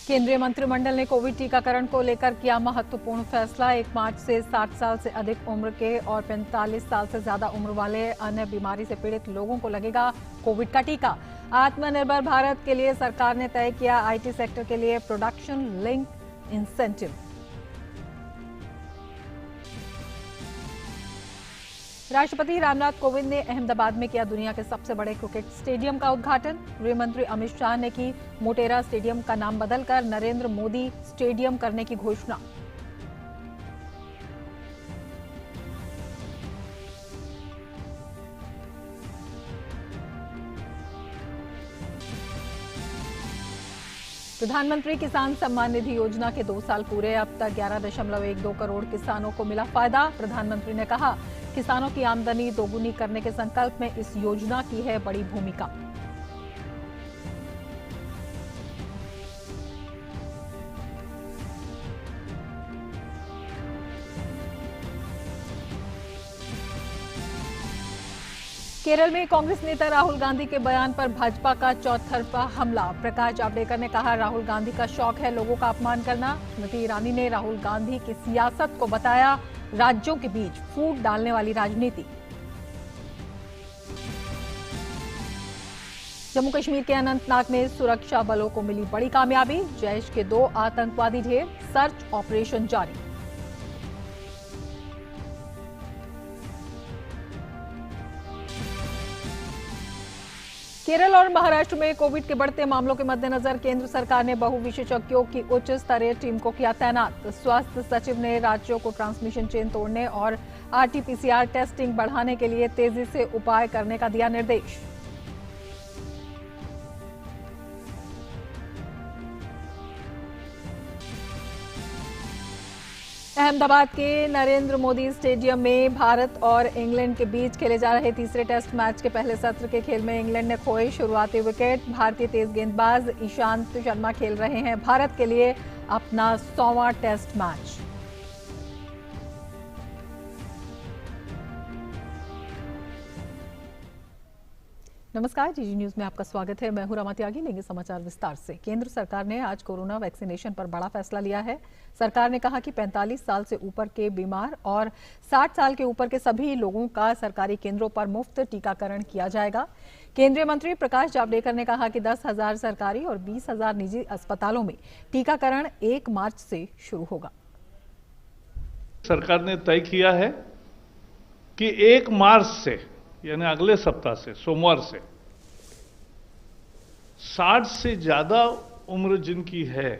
केंद्रीय मंत्रिमंडल ने कोविड टीकाकरण को लेकर किया महत्वपूर्ण फैसला। 1 मार्च से 60 साल से अधिक उम्र के और 45 साल से ज्यादा उम्र वाले अन्य बीमारी से पीड़ित लोगों को लगेगा कोविड का टीका। आत्मनिर्भर भारत के लिए सरकार ने तय किया आईटी सेक्टर के लिए प्रोडक्शन लिंक इंसेंटिव। राष्ट्रपति रामनाथ कोविंद ने अहमदाबाद में किया दुनिया के सबसे बड़े क्रिकेट स्टेडियम का उद्घाटन। गृह मंत्री अमित शाह ने की मोटेरा स्टेडियम का नाम बदलकर नरेंद्र मोदी स्टेडियम करने की घोषणा। प्रधानमंत्री किसान सम्मान निधि योजना के 2 साल पूरे। अब तक 11.12 करोड़ किसानों को मिला फायदा। प्रधानमंत्री ने कहा, किसानों की आमदनी दोगुनी करने के संकल्प में इस योजना की है बड़ी भूमिका। केरल में कांग्रेस नेता राहुल गांधी के बयान पर भाजपा का चौतरफा हमला। प्रकाश जावड़ेकर ने कहा, राहुल गांधी का शौक है लोगों का अपमान करना। स्मृति ईरानी ने राहुल गांधी की सियासत को बताया राज्यों के बीच फूट डालने वाली राजनीति। जम्मू कश्मीर के अनंतनाग में सुरक्षा बलों को मिली बड़ी कामयाबी। जैश के 2 आतंकवादी ढेर, सर्च ऑपरेशन जारी। केरल और महाराष्ट्र में कोविड के बढ़ते मामलों के मद्देनजर केंद्र सरकार ने बहु विशेषज्ञों की उच्च स्तरीय टीम को किया तैनात। स्वास्थ्य सचिव ने राज्यों को ट्रांसमिशन चेन तोड़ने और आरटी-पीसीआर टेस्टिंग बढ़ाने के लिए तेजी से उपाय करने का दिया निर्देश। अहमदाबाद के नरेंद्र मोदी स्टेडियम में भारत और इंग्लैंड के बीच खेले जा रहे तीसरे टेस्ट मैच के पहले सत्र के खेल में इंग्लैंड ने खोए शुरुआती विकेट। भारतीय तेज गेंदबाज ईशांत शर्मा खेल रहे हैं भारत के लिए अपना 100वां टेस्ट मैच। नमस्कार, जीजी न्यूज में आपका स्वागत है। मैं हूं रमा त्यागी। लेंगे समाचार विस्तार से। केंद्र सरकार ने आज कोरोना वैक्सीनेशन पर बड़ा फैसला लिया है। सरकार ने कहा कि 45 साल से ऊपर के बीमार और 60 साल के ऊपर के सभी लोगों का सरकारी केंद्रों पर मुफ्त टीकाकरण किया जाएगा। केंद्रीय मंत्री प्रकाश जावड़ेकर ने कहा कि 10,000 सरकारी और 20,000 निजी अस्पतालों में टीकाकरण 1 मार्च से शुरू होगा। सरकार ने तय किया है कि 1 मार्च से यानी अगले सप्ताह से, सोमवार से 60 से ज्यादा उम्र जिनकी है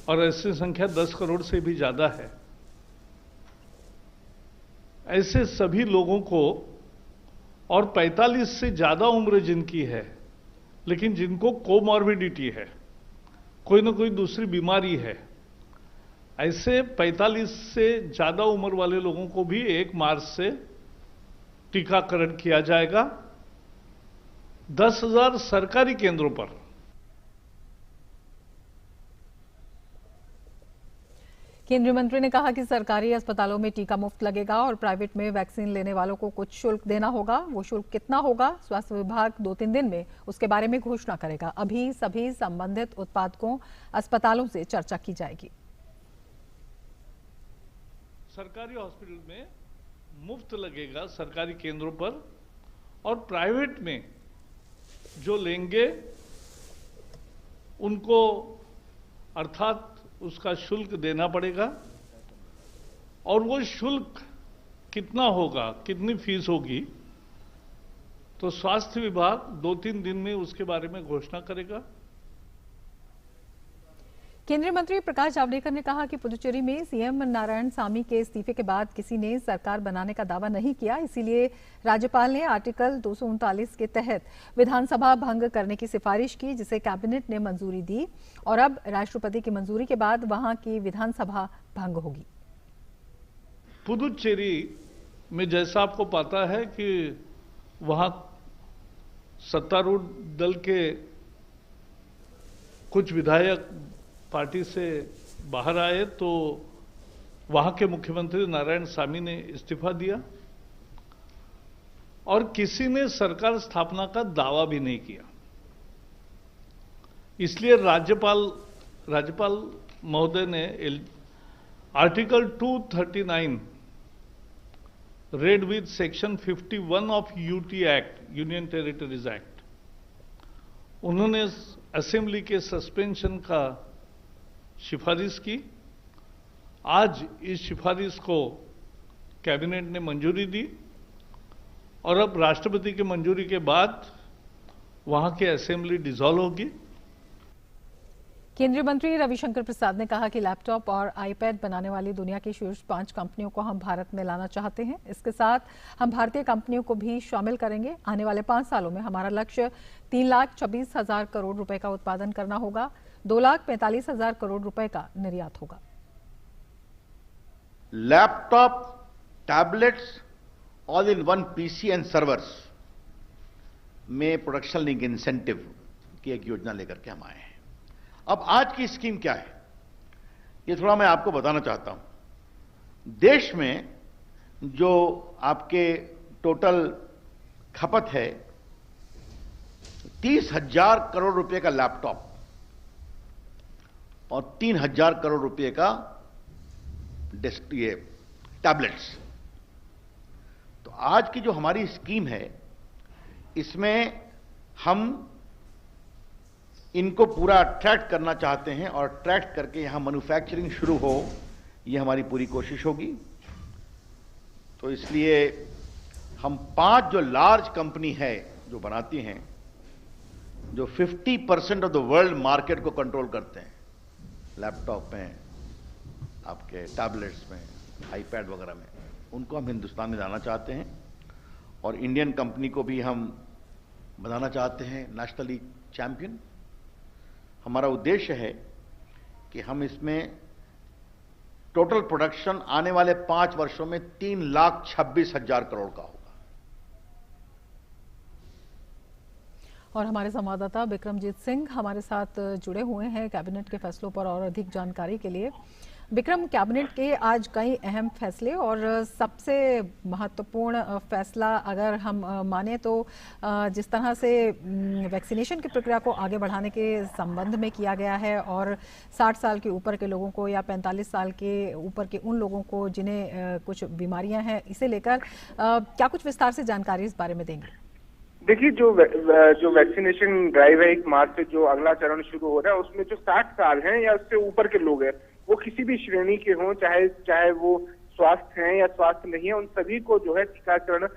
और ऐसी संख्या 10 करोड़ से भी ज्यादा है, ऐसे सभी लोगों को, और 45 से ज्यादा उम्र जिनकी है लेकिन जिनको कोमॉर्बिडिटी है, कोई ना कोई दूसरी बीमारी है, ऐसे 45 से ज्यादा उम्र वाले लोगों को भी 1 मार्च से टीकाकरण किया जाएगा 10,000 सरकारी केंद्रों पर। केंद्रीय मंत्री ने कहा कि सरकारी अस्पतालों में टीका मुफ्त लगेगा और प्राइवेट में वैक्सीन लेने वालों को कुछ शुल्क देना होगा। वो शुल्क कितना होगा, स्वास्थ्य विभाग 2-3 दिन में उसके बारे में घोषणा करेगा। अभी सभी संबंधित उत्पादकों, अस्पतालों से चर्चा की जाएगी। सरकारी हॉस्पिटल में मुफ्त लगेगा सरकारी केंद्रों पर, और प्राइवेट में जो लेंगे उनको अर्थात उसका शुल्क देना पड़ेगा। और वो शुल्क कितना होगा, कितनी फीस होगी, तो स्वास्थ्य विभाग 2-3 दिन में उसके बारे में घोषणा करेगा। केंद्रीय मंत्री प्रकाश जावड़ेकर ने कहा कि पुडुचेरी में सीएम नारायणसामी के इस्तीफे के बाद किसी ने सरकार बनाने का दावा नहीं किया, इसीलिए राज्यपाल ने आर्टिकल 239 के तहत विधानसभा भंग करने की सिफारिश की, जिसे कैबिनेट ने मंजूरी दी और अब राष्ट्रपति की मंजूरी के बाद वहां की विधानसभा भंग होगी। पुडुचेरी में जैसा आपको पता है कि वहां सत्तारूढ़ दल के कुछ विधायक पार्टी से बाहर आए तो वहां के मुख्यमंत्री नारायणसामी ने इस्तीफा दिया और किसी ने सरकार स्थापना का दावा भी नहीं किया। इसलिए राज्यपाल महोदय ने article 239 read with section 51 of UT act, union territories act, उन्होंने असेंबली के सस्पेंशन का सिफारिश की। आज इस सिफारिश को कैबिनेट ने मंजूरी दी और अब राष्ट्रपति की मंजूरी के बाद वहां की असेंबली डिसॉल्व होगी। केंद्रीय मंत्री रविशंकर प्रसाद ने कहा कि लैपटॉप और आईपैड बनाने वाली दुनिया की शीर्ष 5 कंपनियों को हम भारत में लाना चाहते हैं। इसके साथ हम भारतीय कंपनियों को भी शामिल करेंगे। आने वाले 5 सालों में हमारा लक्ष्य 3,26,000 करोड़ रुपए का उत्पादन करना होगा। 2,45,000 करोड़ रुपए का निर्यात होगा। Laptop, tablets, all in one PC and servers में प्रोडक्शन लिंक इंसेंटिव की एक योजना लेकर के हम आए हैं। अब आज की स्कीम क्या है, ये थोड़ा मैं आपको बताना चाहता हूं। देश में जो आपके टोटल खपत है 30,000 करोड़ रुपए का लैपटॉप और 3,000 करोड़ रुपए का ये टैबलेट्स। तो आज की जो हमारी स्कीम है, इसमें हम इनको पूरा अट्रैक्ट करना चाहते हैं और अट्रैक्ट करके यहां मैन्युफैक्चरिंग शुरू हो, ये हमारी पूरी कोशिश होगी। तो इसलिए हम 5 जो लार्ज कंपनी है जो बनाती हैं, जो 50% ऑफ द वर्ल्ड मार्केट को कंट्रोल करते हैं, लैपटॉप में, आपके टैबलेट्स में, आईपैड वगैरह में, उनको हम हिंदुस्तान में लाना चाहते हैं। और इंडियन कंपनी को भी हम बनाना चाहते हैं नेशनली चैंपियन। हमारा उद्देश्य है कि हम इसमें टोटल प्रोडक्शन आने वाले 5 वर्षों में 3,26,000 करोड़ का होगा। और हमारे संवाददाता बिक्रमजीत सिंह हमारे साथ जुड़े हुए हैं कैबिनेट के फैसलों पर और अधिक जानकारी के लिए। बिक्रम, कैबिनेट के आज कई अहम फैसले और सबसे महत्वपूर्ण फैसला अगर हम माने तो जिस तरह से वैक्सीनेशन की प्रक्रिया को आगे बढ़ाने के संबंध में किया गया है और 60 साल के ऊपर के लोगों को या 45 साल के ऊपर के उन लोगों को जिन्हें कुछ बीमारियां हैं, इसे लेकर क्या कुछ विस्तार से जानकारी इस बारे में देंगे? देखिए, जो वैक्सीनेशन ड्राइव है 1 मार्च से जो अगला चरण शुरू हो रहा है, उसमें जो 60 साल हैं या उससे ऊपर के लोग हैं, वो किसी भी श्रेणी के हों, चाहे वो स्वास्थ्य हैं या स्वास्थ्य नहीं है, उन सभी को जो है टीकाकरण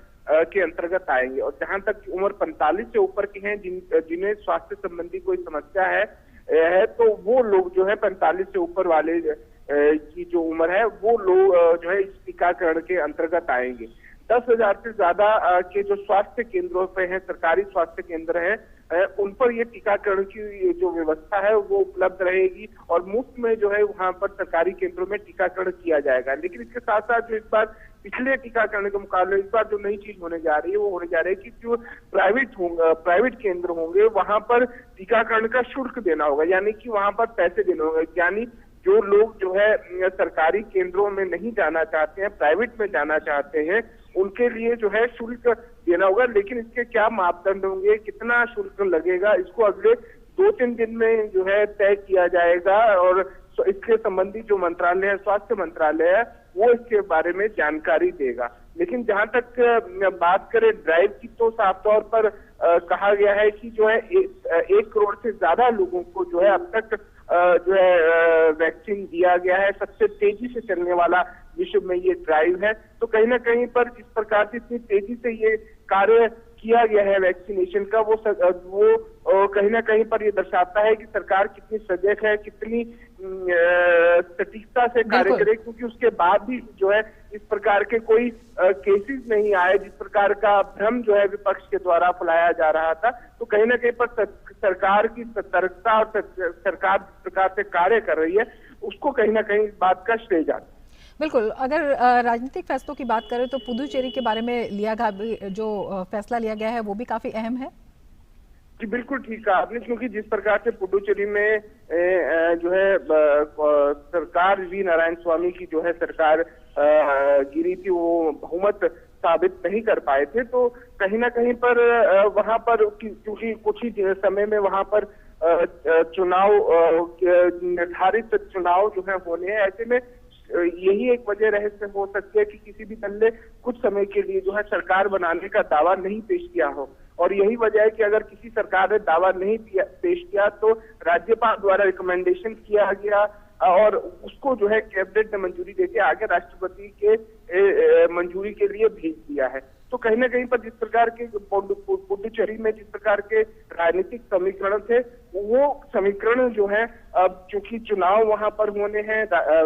के अंतर्गत आएंगे। और जहां तक उम्र 45 से ऊपर के हैं, जिन्हें स्वास्थ्य संबंधी कोई समस्या है तो वो लोग जो है 45 से ऊपर वाले की जो उम्र है, वो लोग जो है इस टीकाकरण के अंतर्गत आएंगे। 10,000 से ज्यादा के जो स्वास्थ्य केंद्रों पे हैं, सरकारी स्वास्थ्य केंद्र हैं, उन पर ये टीकाकरण की जो व्यवस्था है वो उपलब्ध रहेगी और मुफ्त में जो है वहां पर सरकारी केंद्रों में टीकाकरण किया जाएगा। लेकिन इसके साथ साथ जो इस बार पिछले टीकाकरण के मुकाबले इस बार जो नई चीज होने जा रही है, वो होने जा रही है कि जो प्राइवेट केंद्र होंगे, वहां पर टीकाकरण का शुल्क देना होगा, यानी कि वहां पर पैसे देने होंगे। यानी जो लोग जो है सरकारी केंद्रों में नहीं जाना चाहते हैं, प्राइवेट में जाना चाहते हैं, उनके लिए जो है शुल्क देना होगा। लेकिन इसके क्या मापदंड होंगे, कितना शुल्क लगेगा, इसको अगले 2-3 दिन में जो है तय किया जाएगा और इसके संबंधी जो मंत्रालय है, स्वास्थ्य मंत्रालय है, वो इसके बारे में जानकारी देगा। लेकिन जहां तक बात करें ड्राइव की, तो साफ तौर पर कहा गया है कि जो है 1 करोड़ से ज्यादा लोगों को जो है अब तक जो है वैक्सीन दिया गया है। सबसे तेजी से चलने वाला विश्व में ये ड्राइव है। तो कहीं ना कहीं पर जिस प्रकार से इतनी तेजी से ये कार्य किया गया है वैक्सीनेशन का, वो कहीं ना कहीं पर ये दर्शाता है कि सरकार कितनी सजग है, कितनी सटीकता से कार्य करे, क्योंकि उसके बाद भी जो है इस प्रकार के कोई केसेस नहीं आए जिस प्रकार का भ्रम जो है विपक्ष के द्वारा फैलाया जा रहा था। तो कहीं ना कहीं पर सरकार की सतर्कता और सरकार जिस प्रकार से कार्य कर रही है, उसको कहीं ना कहीं इस बात का श्रेय जाता है। बिल्कुल। अगर राजनीतिक फैसलों की बात करें तो पुडुचेरी के बारे में जो फैसला लिया गया है वो भी काफी अहम है। जी बिल्कुल ठीक कहा आपने, क्योंकि जिस प्रकार से पुडुचेरी में जो है सरकार वी नारायण स्वामी की जो है सरकार गिरी थी, वो बहुमत साबित नहीं कर पाए थे। तो कहीं ना कहीं पर वहां पर क्योंकि कुछ ही समय में वहां पर चुनाव निर्धारित चुनाव जो है होने हैं। ऐसे में यही एक वजह रहस्य हो सकती है कि किसी भी दल ने कुछ समय के लिए जो है सरकार बनाने का दावा नहीं पेश किया हो, और यही वजह है कि अगर किसी सरकार ने दावा नहीं पेश किया तो राज्यपाल द्वारा रिकमेंडेशन किया गया और उसको जो है कैबिनेट ने मंजूरी देके आगे राष्ट्रपति के मंजूरी के लिए भेज दिया है। तो कहीं ना कहीं पर जिस प्रकार के पुडुचेरी में जिस प्रकार के राजनीतिक समीकरण थे, वो समीकरण जो है अब चूंकि चुनाव वहां पर होने हैं,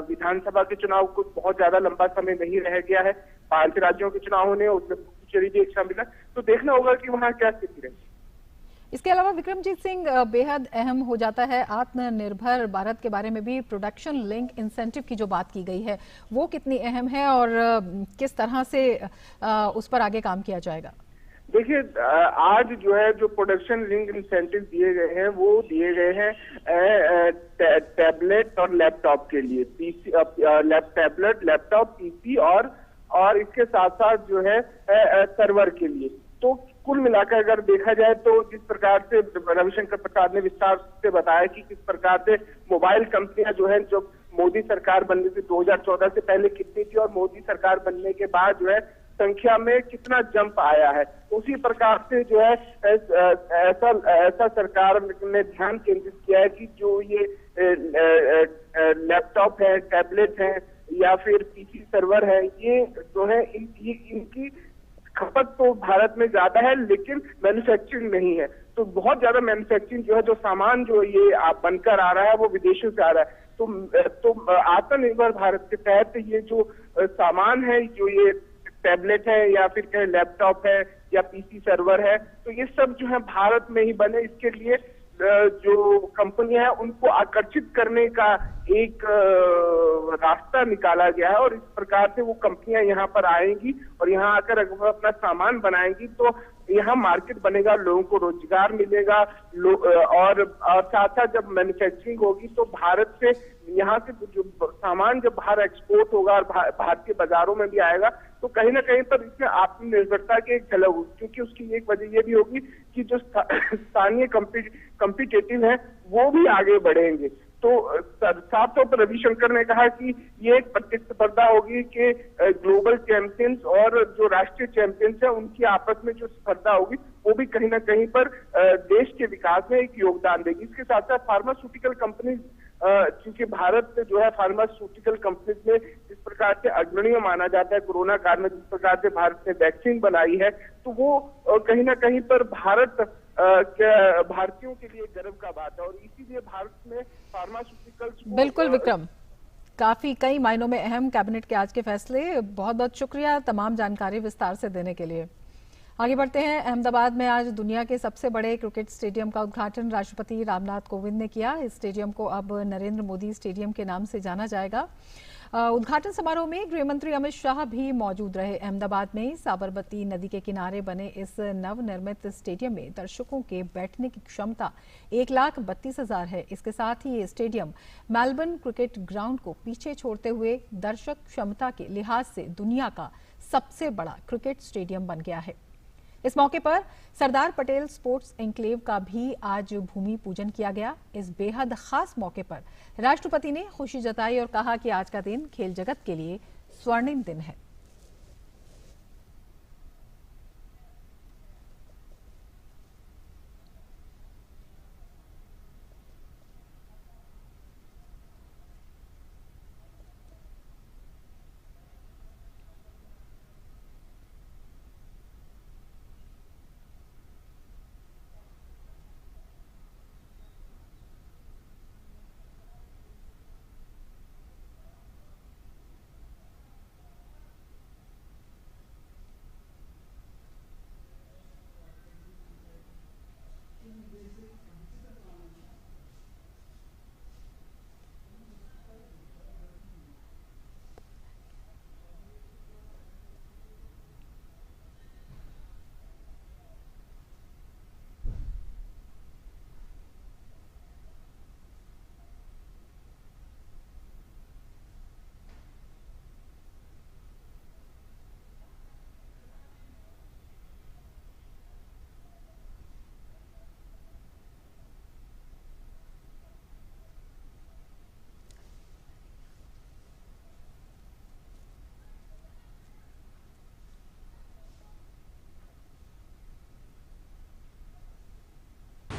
विधानसभा के चुनाव को बहुत ज्यादा लंबा समय नहीं रह गया है, 5 राज्यों के चुनाव होने हैं, उसमें पुडुचेरी भी एक शामिल है, तो देखना होगा कि वहां क्या स्थिति रहेगी। इसके अलावा विक्रमजीत सिंह, बेहद अहम हो जाता है आत्मनिर्भर भारत के बारे में भी प्रोडक्शन लिंक इंसेंटिव की जो बात की गई है वो कितनी अहम है और किस तरह से उस पर आगे काम किया जाएगा? देखिए, आज जो है जो प्रोडक्शन लिंक इंसेंटिव दिए गए हैं वो दिए गए हैं टैबलेट और लैपटॉप के लिए, पीसी, टैबलेट, लैपटॉप, पीसी और इसके साथ साथ जो है सर्वर के लिए। तो कुल मिलाकर अगर देखा जाए तो जिस प्रकार से रविशंकर प्रसाद ने विस्तार से बताया कि किस प्रकार से मोबाइल कंपनियां जो है, जो मोदी सरकार बनने से 2014 से पहले कितनी थी और मोदी सरकार बनने के बाद जो है संख्या में कितना जंप आया है, उसी प्रकार से जो है ऐसा सरकार ने ध्यान केंद्रित किया है कि जो ये लैपटॉप है, टैबलेट है या फिर पीसी सर्वर है, ये जो है इनकी खपत तो भारत में ज्यादा है लेकिन मैन्युफैक्चरिंग नहीं है। तो बहुत ज्यादा मैन्युफैक्चरिंग जो है, जो सामान जो ये बनकर आ रहा है वो विदेशों से आ रहा है। तो आत्मनिर्भर भारत के तहत ये जो सामान है, जो ये टैबलेट है या फिर कहें लैपटॉप है या पीसी सर्वर है, तो ये सब जो है भारत में ही बने, इसके लिए जो कंपनियां हैं उनको आकर्षित करने का एक रास्ता निकाला गया है और इस प्रकार से वो कंपनियां यहाँ पर आएंगी और यहाँ आकर अगर वो अपना सामान बनाएंगी तो यहाँ मार्केट बनेगा, लोगों को रोजगार मिलेगा, और साथ साथ जब मैन्युफैक्चरिंग होगी तो भारत से यहाँ से जो सामान जब बाहर एक्सपोर्ट होगा और भारतीय बाजारों में भी आएगा तो कहीं ना कहीं पर इसमें आत्मनिर्भरता की एक झलक होगी, क्योंकि उसकी एक वजह ये भी होगी कि जो स्थानीय कॉम्पिटिटिव है वो भी आगे बढ़ेंगे। तो साफ तौर पर रविशंकर ने कहा कि ये एक प्रतिस्पर्धा होगी कि ग्लोबल चैंपियंस और जो राष्ट्रीय चैंपियंस है उनकी आपस में जो स्पर्धा होगी वो भी कहीं ना कहीं पर देश के विकास में एक योगदान देगी। इसके साथ साथ फार्मास्यूटिकल कंपनीज, क्योंकि भारत जो है फार्मास्यूटिकल कंपनीज में जिस प्रकार से अग्रणीय माना जाता है, कोरोना काल में जिस प्रकार से भारत ने वैक्सीन बनाई है, तो वो कहीं ना कहीं पर भारतीयों के लिए गर्व का बात है और इसीलिए भारत में फार्मास्यूटिकल्स। बिल्कुल विक्रम, काफी कई मायनों में अहम कैबिनेट के आज के फैसले। बहुत बहुत शुक्रिया तमाम जानकारी विस्तार से देने के लिए। आगे बढ़ते हैं। अहमदाबाद में आज दुनिया के सबसे बड़े क्रिकेट स्टेडियम का उद्घाटन राष्ट्रपति रामनाथ कोविंद ने किया। इस स्टेडियम को अब नरेंद्र मोदी स्टेडियम के नाम से जाना जाएगा। उद्घाटन समारोह में गृह मंत्री अमित शाह भी मौजूद रहे। अहमदाबाद में साबरमती नदी के किनारे बने इस नवनिर्मित स्टेडियम में दर्शकों के बैठने की क्षमता 1,32,000 है। इसके साथ ही ये स्टेडियम मेलबर्न क्रिकेट ग्राउंड को पीछे छोड़ते हुए दर्शक क्षमता के लिहाज से दुनिया का सबसे बड़ा क्रिकेट स्टेडियम बन गया है। इस मौके पर सरदार पटेल स्पोर्ट्स एन्क्लेव का भी आज भूमि पूजन किया गया। इस बेहद खास मौके पर राष्ट्रपति ने खुशी जताई और कहा कि आज का दिन खेल जगत के लिए स्वर्णिम दिन है।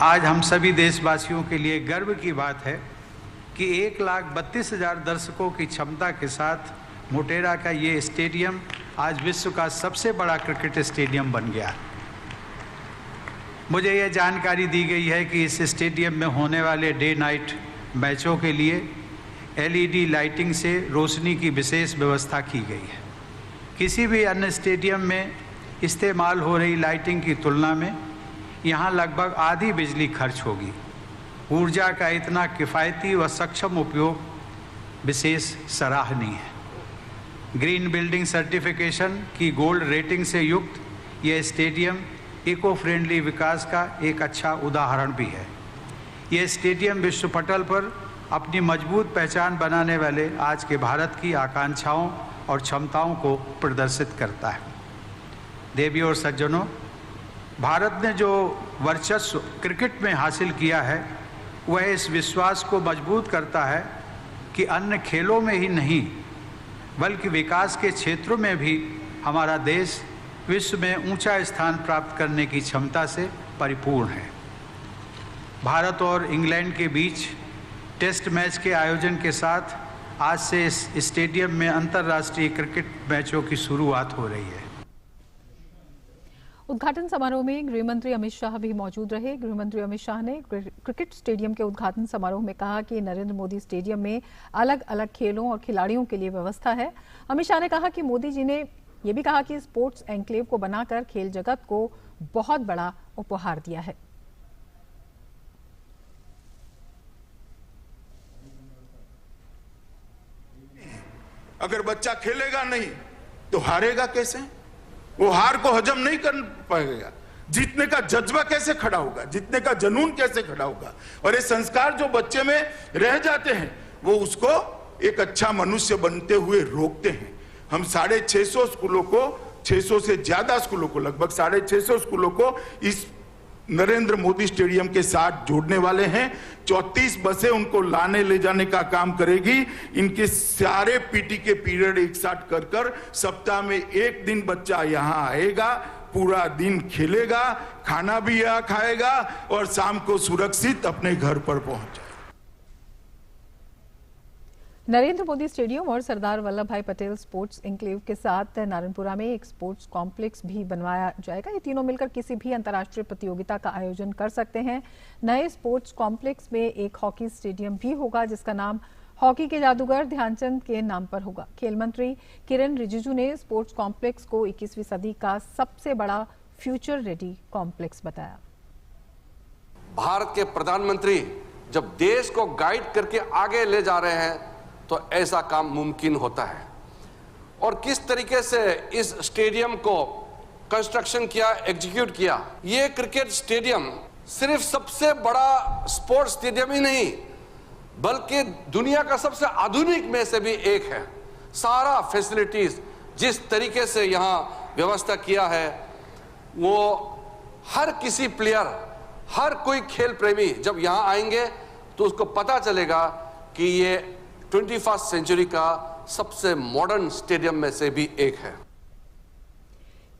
आज हम सभी देशवासियों के लिए गर्व की बात है कि 1,32,000 दर्शकों की क्षमता के साथ मोटेरा का ये स्टेडियम आज विश्व का सबसे बड़ा क्रिकेट स्टेडियम बन गया। मुझे यह जानकारी दी गई है कि इस स्टेडियम में होने वाले डे नाइट मैचों के लिए LED लाइटिंग से रोशनी की विशेष व्यवस्था की गई है। किसी भी अन्य स्टेडियम में इस्तेमाल हो रही लाइटिंग की तुलना में यहाँ लगभग आधी बिजली खर्च होगी। ऊर्जा का इतना किफ़ायती व सक्षम उपयोग विशेष सराहनीय है। ग्रीन बिल्डिंग सर्टिफिकेशन की गोल्ड रेटिंग से युक्त यह स्टेडियम इको फ्रेंडली विकास का एक अच्छा उदाहरण भी है। यह स्टेडियम विश्व पटल पर अपनी मजबूत पहचान बनाने वाले आज के भारत की आकांक्षाओं और क्षमताओं को प्रदर्शित करता है। देवियों और सज्जनों, भारत ने जो वर्चस्व क्रिकेट में हासिल किया है वह इस विश्वास को मजबूत करता है कि अन्य खेलों में ही नहीं बल्कि विकास के क्षेत्रों में भी हमारा देश विश्व में ऊंचा स्थान प्राप्त करने की क्षमता से परिपूर्ण है। भारत और इंग्लैंड के बीच टेस्ट मैच के आयोजन के साथ आज से इस स्टेडियम में अंतर्राष्ट्रीय क्रिकेट मैचों की शुरुआत हो रही है। उद्घाटन समारोह में गृह मंत्री अमित शाह भी मौजूद रहे। गृह मंत्री अमित शाह ने क्रिकेट स्टेडियम के उद्घाटन समारोह में कहा कि नरेंद्र मोदी स्टेडियम में अलग अलग खेलों और खिलाड़ियों के लिए व्यवस्था है। अमित शाह ने कहा कि मोदी जी ने यह भी कहा कि स्पोर्ट्स एन्क्लेव को बनाकर खेल जगत को बहुत बड़ा उपहार दिया है। अगर बच्चा खेलेगा नहीं तो हारेगा कैसे? वो हार को हजम नहीं कर पाएगा। जीतने का जज्बा कैसे खड़ा होगा? जीतने का जुनून कैसे खड़ा होगा? और ये संस्कार जो बच्चे में रह जाते हैं वो उसको एक अच्छा मनुष्य बनते हुए रोकते हैं। हम 650 स्कूलों को, 600 से ज्यादा स्कूलों को, लगभग 650 स्कूलों को इस नरेंद्र मोदी स्टेडियम के साथ जोड़ने वाले हैं। 34 बसें उनको लाने ले जाने का काम करेगी। इनके सारे पीटी के पीरियड एक साथ कर सप्ताह में एक दिन बच्चा यहाँ आएगा, पूरा दिन खेलेगा, खाना भी यहाँ खाएगा और शाम को सुरक्षित अपने घर पर पहुंच जाएगा। नरेंद्र मोदी स्टेडियम और सरदार वल्लभ भाई पटेल स्पोर्ट्स एन्क्लेव के साथ नारायणपुरा में एक स्पोर्ट्स कॉम्प्लेक्स भी बनवाया जाएगा। ये तीनों मिलकर किसी भी अंतर्राष्ट्रीय प्रतियोगिता का आयोजन कर सकते हैं। नए स्पोर्ट्स कॉम्प्लेक्स में एक हॉकी स्टेडियम भी होगा जिसका नाम हॉकी के जादूगर ध्यानचंद के नाम पर होगा। खेल मंत्री किरेन रिजिजू ने स्पोर्ट्स कॉम्प्लेक्स को 21वीं सदी का सबसे बड़ा फ्यूचर रेडी कॉम्प्लेक्स बताया। भारत के प्रधानमंत्री जब देश को गाइड करके आगे ले जा रहे हैं तो ऐसा काम मुमकिन होता है। और किस तरीके से इस स्टेडियम को कंस्ट्रक्शन किया, एग्जीक्यूट किया। ये क्रिकेट स्टेडियम सिर्फ सबसे बड़ा स्पोर्ट्स स्टेडियम ही नहीं बल्कि दुनिया का सबसे आधुनिक में से भी एक है। सारा फैसिलिटीज जिस तरीके से यहाँ व्यवस्था किया है वो हर किसी प्लेयर, हर कोई खेल प्रेमी जब यहाँ आएंगे तो उसको पता चलेगा कि ये 21st सेंचुरी का सबसे मॉडर्न स्टेडियम में से भी एक है।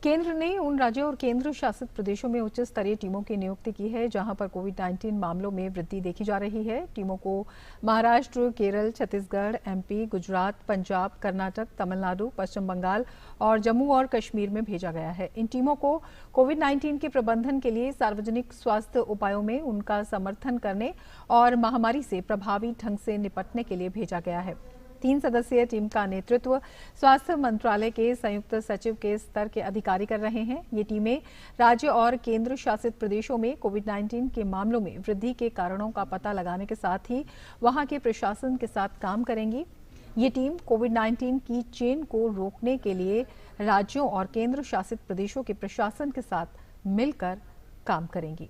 केंद्र ने उन राज्यों और केंद्र शासित प्रदेशों में उच्च स्तरीय टीमों की नियुक्ति की है जहां पर कोविड-19 मामलों में वृद्धि देखी जा रही है। टीमों को महाराष्ट्र, केरल, छत्तीसगढ़, MP, गुजरात, पंजाब, कर्नाटक, तमिलनाडु, पश्चिम बंगाल और जम्मू और कश्मीर में भेजा गया है। इन टीमों को कोविड-19 के प्रबंधन के लिए सार्वजनिक स्वास्थ्य उपायों में उनका समर्थन करने और महामारी से प्रभावी ढंग से निपटने के लिए भेजा गया है। 3 सदस्यीय टीम का नेतृत्व स्वास्थ्य मंत्रालय के संयुक्त सचिव के स्तर के अधिकारी कर रहे हैं। ये टीमें राज्य और केंद्र शासित प्रदेशों में कोविड-19 के मामलों में वृद्धि के कारणों का पता लगाने के साथ ही वहां के प्रशासन के साथ काम करेंगी। ये टीम कोविड-19 की चेन को रोकने के लिए राज्यों और केंद्र शासित प्रदेशों के प्रशासन के साथ मिलकर काम करेंगी।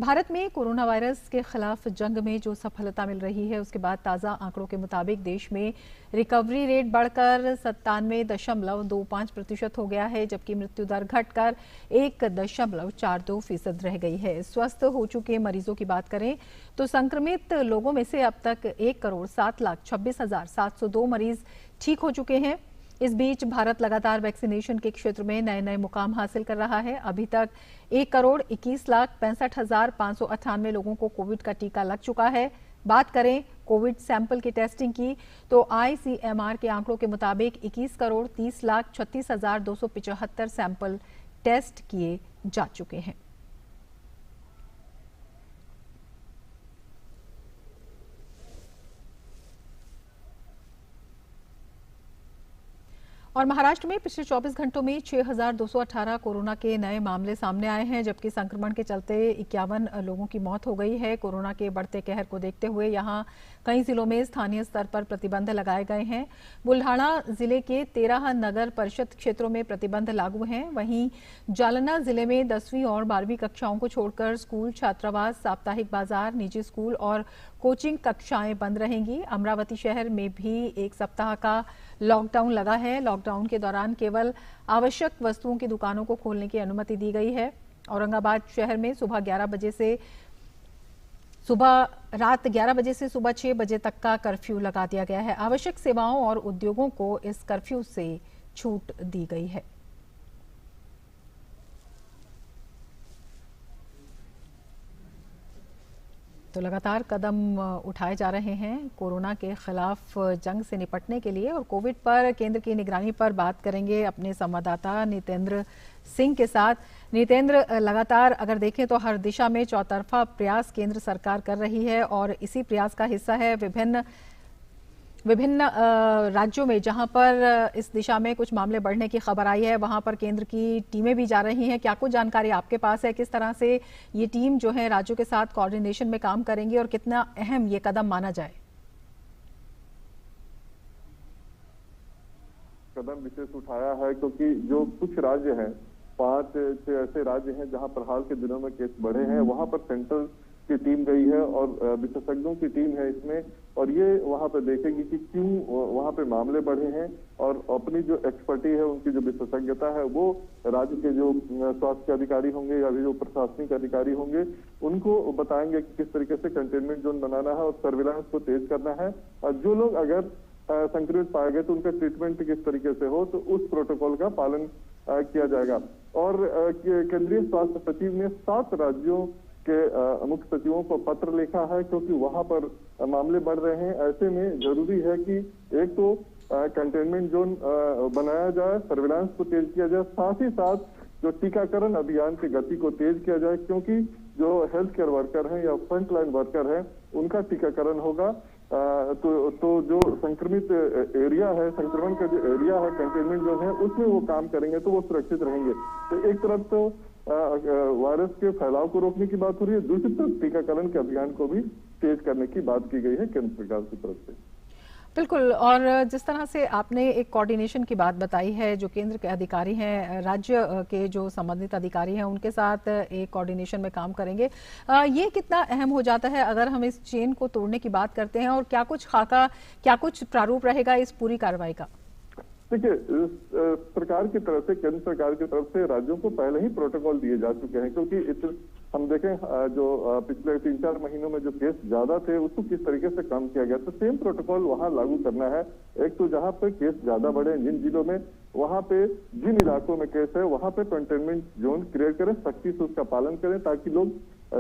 भारत में कोरोना वायरस के खिलाफ जंग में जो सफलता मिल रही है उसके बाद ताज़ा आंकड़ों के मुताबिक देश में रिकवरी रेट बढ़कर 97.25% हो गया है, जबकि मृत्यु दर घटकर 1.42% रह गई है। स्वस्थ हो चुके मरीजों की बात करें तो संक्रमित लोगों में से अब तक 1,07,26,702 मरीज ठीक हो चुके हैं। इस बीच भारत लगातार वैक्सीनेशन के क्षेत्र में नए नए मुकाम हासिल कर रहा है। अभी तक 1,21,65,598 लोगों को कोविड का टीका लग चुका है। बात करें कोविड सैंपल की टेस्टिंग की तो ICMR के आंकड़ों के मुताबिक 21,30,36,275 सैंपल टेस्ट किए जा चुके हैं। और महाराष्ट्र में पिछले 24 घंटों में 6,218 कोरोना के नए मामले सामने आए हैं, जबकि संक्रमण के चलते 51 लोगों की मौत हो गई है। कोरोना के बढ़ते कहर को देखते हुए यहां कई जिलों में स्थानीय स्तर पर प्रतिबंध लगाए गए हैं। बुल्ढाना जिले के 13 नगर परिषद क्षेत्रों में प्रतिबंध लागू हैं। वहीं जालना जिले में 10वीं और 12वीं कक्षाओं को छोड़कर स्कूल, छात्रावास, साप्ताहिक बाजार, निजी स्कूल और कोचिंग कक्षाएं बंद रहेंगी। अमरावती शहर में भी एक सप्ताह का लॉकडाउन लगा है। लॉकडाउन के दौरान केवल आवश्यक वस्तुओं की दुकानों को खोलने की अनुमति दी गई है। औरंगाबाद शहर में रात 11 बजे से सुबह 6 बजे तक का कर्फ्यू लगा दिया गया है। आवश्यक सेवाओं और उद्योगों को इस कर्फ्यू से छूट दी गई है। तो लगातार कदम उठाए जा रहे हैं कोरोना के खिलाफ जंग से निपटने के लिए। और कोविड पर केंद्र की निगरानी पर बात करेंगे अपने संवाददाता नितेंद्र सिंह के साथ। नितेंद्र, लगातार अगर देखें तो हर दिशा में चौतरफा प्रयास केंद्र सरकार कर रही है और इसी प्रयास का हिस्सा है विभिन्न राज्यों में जहां पर इस दिशा में कुछ मामले बढ़ने की खबर आई है, वहां पर केंद्र की टीमें भी जा रही हैं। क्या कुछ जानकारी आपके पास है? किस तरह से ये टीम जो है राज्यों के साथ कोऑर्डिनेशन में काम करेंगी और कितना अहम ये कदम माना जाए? कदम विशेष उठाया है क्योंकि जो कुछ राज्य हैं, 5-6 ऐसे राज्य हैं जहां पर हाल के दिनों में केस बढ़े हैं, वहां पर सेंट्रल की टीम गई है और विशेषज्ञों की टीम है इसमें, और ये वहां पर देखेगी कि क्यों वहां पे मामले बढ़े हैं और अपनी जो एक्सपर्टी है, उनकी जो विशेषज्ञता है, वो राज्य के जो स्वास्थ्य अधिकारी होंगे या जो प्रशासनिक अधिकारी होंगे उनको बताएंगे कि किस तरीके से कंटेनमेंट जोन बनाना है और सर्विलांस को तेज करना है। और जो लोग अगर संक्रमित पाए गए तो उनका ट्रीटमेंट किस तरीके से हो, तो उस प्रोटोकॉल का पालन किया जाएगा। और केंद्रीय स्वास्थ्य सचिव ने 7 राज्यों के मुख्य सचिवों को पत्र लिखा है क्योंकि वहां पर मामले बढ़ रहे हैं। ऐसे में जरूरी है कि एक तो कंटेनमेंट जोन बनाया जाए, सर्विलांस को तेज किया जाए, साथ ही साथ जो टीकाकरण अभियान की गति को तेज किया जाए, क्योंकि जो हेल्थ केयर वर्कर हैं या फ्रंट लाइन वर्कर हैं उनका टीकाकरण होगा। तो जो संक्रमित एरिया है, संक्रमण का जो एरिया है, कंटेनमेंट जोन है, उसमें वो काम करेंगे तो वो सुरक्षित रहेंगे। तो एक तरफ तो वायरस के फैलाव को रोकने की बात हो रही है, दूसरी तरफ टीकाकरण के अभियान को भी तेज करने की बात की गई है केंद्र सरकार की तरफ से। बिल्कुल। और जिस तरह से आपने एक कोऑर्डिनेशन की बात बताई है, जो केंद्र के अधिकारी हैं, राज्य के जो संबंधित अधिकारी हैं, उनके साथ एक कोऑर्डिनेशन में काम करेंगे, ये कितना अहम हो जाता है अगर हम इस चेन को तोड़ने की बात करते हैं? और क्या कुछ खाका, क्या कुछ प्रारूप रहेगा इस पूरी कार्रवाई का? देखिए, सरकार की तरफ से, केंद्र सरकार की तरफ से राज्यों को पहले ही प्रोटोकॉल दिए जा चुके हैं, क्योंकि हम देखें जो पिछले 3-4 महीनों में जो केस ज्यादा थे उसको किस तरीके से कम किया गया, तो सेम प्रोटोकॉल वहां लागू करना है। एक तो जहां पे केस ज्यादा बढ़े, जिन जिलों में, वहां पे जिन इलाकों में केस है वहां पे कंटेनमेंट जोन क्रिएट करें, सख्ती से उसका पालन करें ताकि लोग,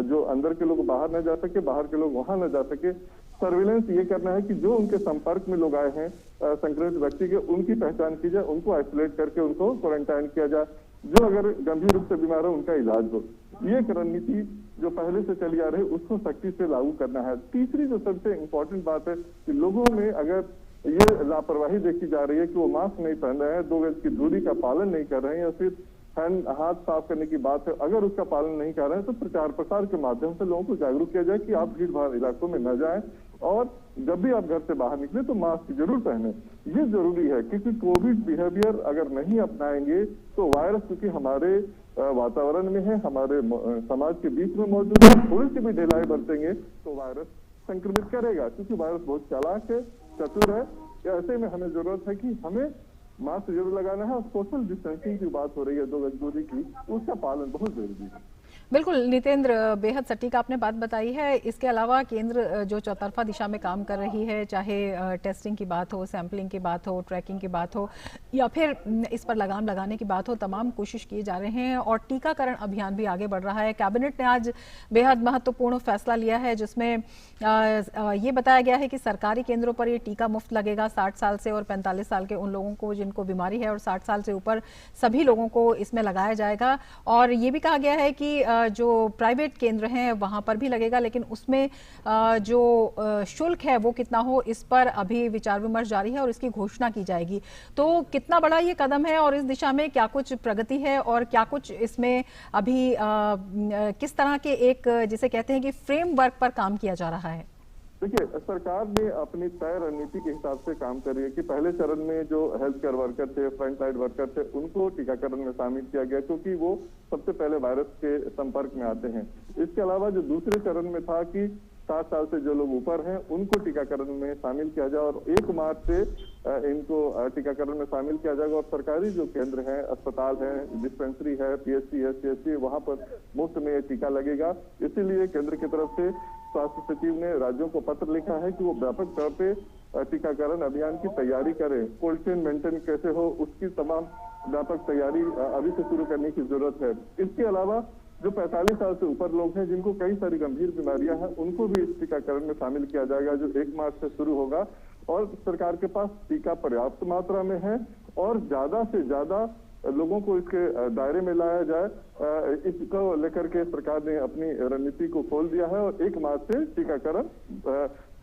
जो अंदर के लोग बाहर न जा सके, बाहर के लोग वहां न जा सके। सर्विलेंस ये करना है कि जो उनके संपर्क में लोग आए हैं संक्रमित व्यक्ति के, उनकी पहचान की जाए, उनको आइसोलेट करके उनको क्वारंटाइन किया जाए, जो अगर गंभीर रूप से बीमार है उनका इलाज हो। ये रणनीति जो पहले से चली आ रही है उसको सख्ती से लागू करना है। तीसरी जो सबसे इम्पोर्टेंट बात है कि लोगों में अगर ये लापरवाही देखी जा रही है कि वो मास्क नहीं पहन रहे हैं, 2 गज की दूरी का पालन नहीं कर रहे हैं, या फिर हाथ साफ करने की बात है, अगर उसका पालन नहीं कर रहे हैं तो प्रचार प्रसार के माध्यम से लोगों को जागरूक किया जाए कि आप भीड़ भाड़ इलाकों में न जाएं और जब भी आप घर से बाहर निकले तो मास्क जरूर पहने। ये जरूरी है क्योंकि कोविड बिहेवियर अगर नहीं अपनाएंगे तो वायरस, क्योंकि हमारे वातावरण में है, हमारे समाज के बीच में मौजूद है, थोड़ी सी भी ढिलाई बरतेंगे तो वायरस संक्रमित करेगा, क्योंकि वायरस बहुत चालाक है, चतुर है। ऐसे में हमें जरूरत है कि हमें मास्क जरूर लगाना है और सोशल डिस्टेंसिंग की बात हो रही है 2 गज दूरी की, उसका पालन बहुत जरूरी है। बिल्कुल नितेंद्र, बेहद सटीक आपने बात बताई है। इसके अलावा केंद्र जो चौतरफा दिशा में काम कर रही है, चाहे टेस्टिंग की बात हो, सैंपलिंग की बात हो, ट्रैकिंग की बात हो, या फिर इस पर लगाम लगाने की बात हो, तमाम कोशिश किए जा रहे हैं और टीकाकरण अभियान भी आगे बढ़ रहा है। कैबिनेट ने आज बेहद महत्वपूर्ण फैसला लिया है जिसमें ये बताया गया है कि सरकारी केंद्रों पर ये टीका मुफ्त लगेगा 60 साल से और 45 साल के उन लोगों को जिनको बीमारी है, और 60 साल से ऊपर सभी लोगों को इसमें लगाया जाएगा। और ये भी कहा गया है कि जो प्राइवेट केंद्र हैं वहां पर भी लगेगा, लेकिन उसमें जो शुल्क है वो कितना हो, इस पर अभी विचार विमर्श जारी है और इसकी घोषणा की जाएगी। तो कितना बड़ा ये कदम है और इस दिशा में क्या कुछ प्रगति है और क्या कुछ इसमें अभी किस तरह के एक जिसे कहते हैं कि फ्रेमवर्क पर काम किया जा रहा है? देखिए, सरकार ने अपनी तय रणनीति के हिसाब से काम कर रही है कि पहले चरण में जो हेल्थ केयर वर्कर थे, फ्रंट लाइन वर्कर थे, उनको टीकाकरण में शामिल किया गया क्योंकि वो सबसे पहले वायरस के संपर्क में आते हैं। इसके अलावा जो दूसरे चरण में था कि 60 साल से जो लोग ऊपर हैं उनको टीकाकरण में शामिल किया जाए और 1 मार्च से इनको टीकाकरण में शामिल किया जाएगा। और सरकारी जो केंद्र हैं, अस्पताल है, डिस्पेंसरी है, पीएचसी है, सीएचसी, वहां पर मुफ्त में टीका लगेगा। इसीलिए केंद्र की तरफ से स्वास्थ्य सचिव ने राज्यों को पत्र लिखा है कि वो व्यापक तौर पे टीकाकरण अभियान की तैयारी करें। कोल्ड चेन मेंटेन कैसे हो, उसकी तमाम व्यापक तैयारी अभी से शुरू करने की जरूरत है। इसके अलावा जो 45 साल से ऊपर लोग हैं जिनको कई सारी गंभीर बीमारियां हैं, उनको भी इस टीकाकरण में शामिल किया जाएगा जो 1 मार्च से शुरू होगा। और सरकार के पास टीका पर्याप्त मात्रा में है और ज्यादा से ज्यादा लोगों को इसके दायरे में लाया जाए, इसको लेकर के सरकार ने अपनी रणनीति को खोल दिया है और 1 मार्च से टीकाकरण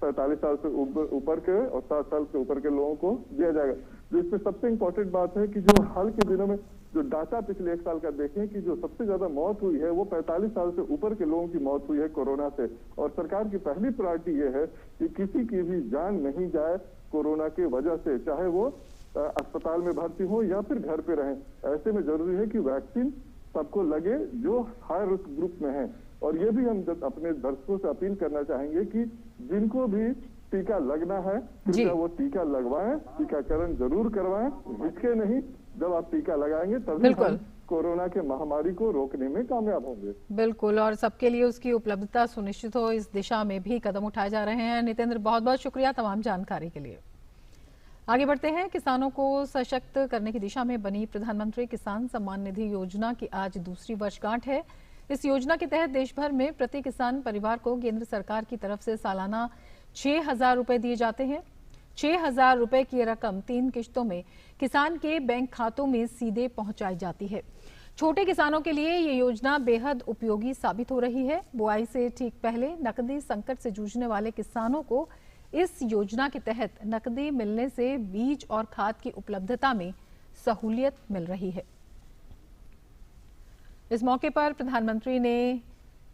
45 साल से ऊपर के और 60 साल से ऊपर के लोगों को दिया जाएगा। जो इसमें सबसे इम्पोर्टेंट बात है कि जो हाल के दिनों में जो डाटा पिछले 1 साल का देखें कि जो सबसे ज्यादा मौत हुई है वो 45 साल से ऊपर के लोगों की मौत हुई है कोरोना से। और सरकार की पहली प्रायोरिटी ये है कि किसी की भी जान नहीं जाए कोरोना की वजह से, चाहे वो अस्पताल में भर्ती हो या फिर घर पे रहें। ऐसे में जरूरी है कि वैक्सीन सबको लगे जो हाई रिस्क ग्रुप में है। और ये भी हम अपने दर्शकों से अपील करना चाहेंगे कि जिनको भी टीका लगना है कृपया वो टीका लगवाएं, टीकाकरण जरूर करवाएं, हिचके नहीं। जब आप टीका लगाएंगे तभी हम कोरोना के महामारी को रोकने में कामयाब होंगे। बिल्कुल, और सबके लिए उसकी उपलब्धता सुनिश्चित हो, इस दिशा में भी कदम उठाए जा रहे हैं। नितेंद्र, बहुत बहुत शुक्रिया तमाम जानकारी के लिए। आगे बढ़ते हैं। किसानों को सशक्त करने की दिशा में बनी प्रधानमंत्री किसान सम्मान निधि योजना की आज दूसरी वर्षगांठ है। इस योजना के तहत देश भर में प्रति किसान परिवार को केंद्र सरकार की तरफ से सालाना 6,000 रुपए दिए जाते हैं। 6,000 रुपए की रकम 3 किश्तों में किसान के बैंक खातों में सीधे पहुंचाई जाती है। छोटे किसानों के लिए ये योजना बेहद उपयोगी साबित हो रही है। बुआई से ठीक पहले नकदी संकट से जूझने वाले किसानों को इस योजना के तहत नकदी मिलने से बीज और खाद की उपलब्धता में सहूलियत मिल रही है। इस मौके पर प्रधानमंत्री ने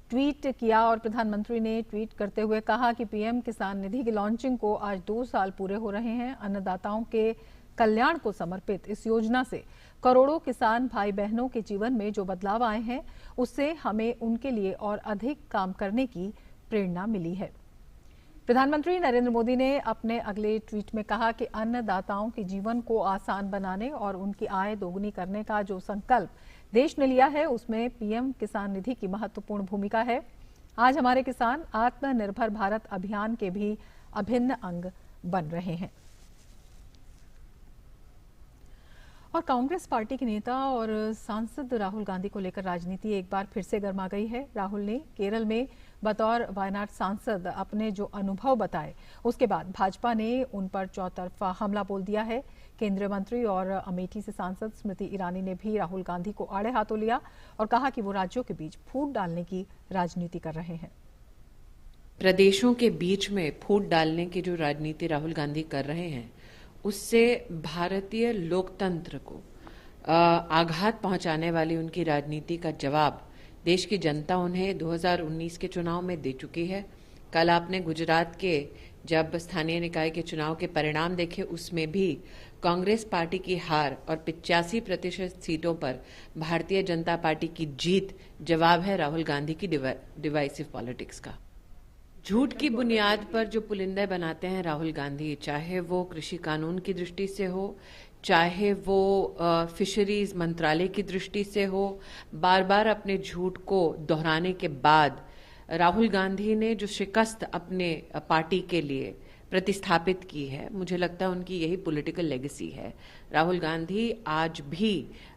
ट्वीट किया और प्रधानमंत्री ने ट्वीट करते हुए कहा कि पीएम किसान निधि की लॉन्चिंग को आज 2 साल पूरे हो रहे हैं। अन्नदाताओं के कल्याण को समर्पित इस योजना से करोड़ों किसान भाई बहनों के जीवन में जो बदलाव आए हैं उससे हमें उनके लिए और अधिक काम करने की प्रेरणा मिली है। प्रधानमंत्री नरेंद्र मोदी ने अपने अगले ट्वीट में कहा कि अन्नदाताओं के जीवन को आसान बनाने और उनकी आय दोगुनी करने का जो संकल्प देश ने लिया है उसमें पीएम किसान निधि की महत्वपूर्ण भूमिका है। आज हमारे किसान आत्मनिर्भर भारत अभियान के भी अभिन्न अंग बन रहे हैं। और कांग्रेस पार्टी के नेता और सांसद राहुल गांधी को लेकर राजनीति एक बार फिर से गर्मा गई है। राहुल ने केरल में बतौर वायनाड सांसद अपने जो अनुभव बताए उसके बाद भाजपा ने उन पर चौतरफा हमला बोल दिया है। केंद्रीय मंत्री और अमेठी से सांसद स्मृति ईरानी ने भी राहुल गांधी को आड़े हाथों लिया और कहा कि वो राज्यों के बीच फूट डालने की राजनीति कर रहे हैं। प्रदेशों के बीच में फूट डालने की जो राजनीति राहुल गांधी कर रहे हैं उससे भारतीय लोकतंत्र को आघात पहुंचाने वाली उनकी राजनीति का जवाब देश की जनता उन्हें 2019 के चुनाव में दे चुकी है। कल आपने गुजरात के जब स्थानीय निकाय के चुनाव के परिणाम देखे उसमें भी कांग्रेस पार्टी की हार और 85% सीटों पर भारतीय जनता पार्टी की जीत जवाब है राहुल गांधी की डिवाइसिव पॉलिटिक्स का। झूठ की बुनियाद पर जो पुलिंदे बनाते हैं राहुल गांधी, चाहे वो कृषि कानून की दृष्टि से हो, चाहे वो फिशरीज मंत्रालय की दृष्टि से हो, बार बार अपने झूठ को दोहराने के बाद राहुल गांधी ने जो शिकस्त अपने पार्टी के लिए प्रतिस्थापित की है, मुझे लगता है उनकी यही पॉलिटिकल लेगेसी है। राहुल गांधी आज भी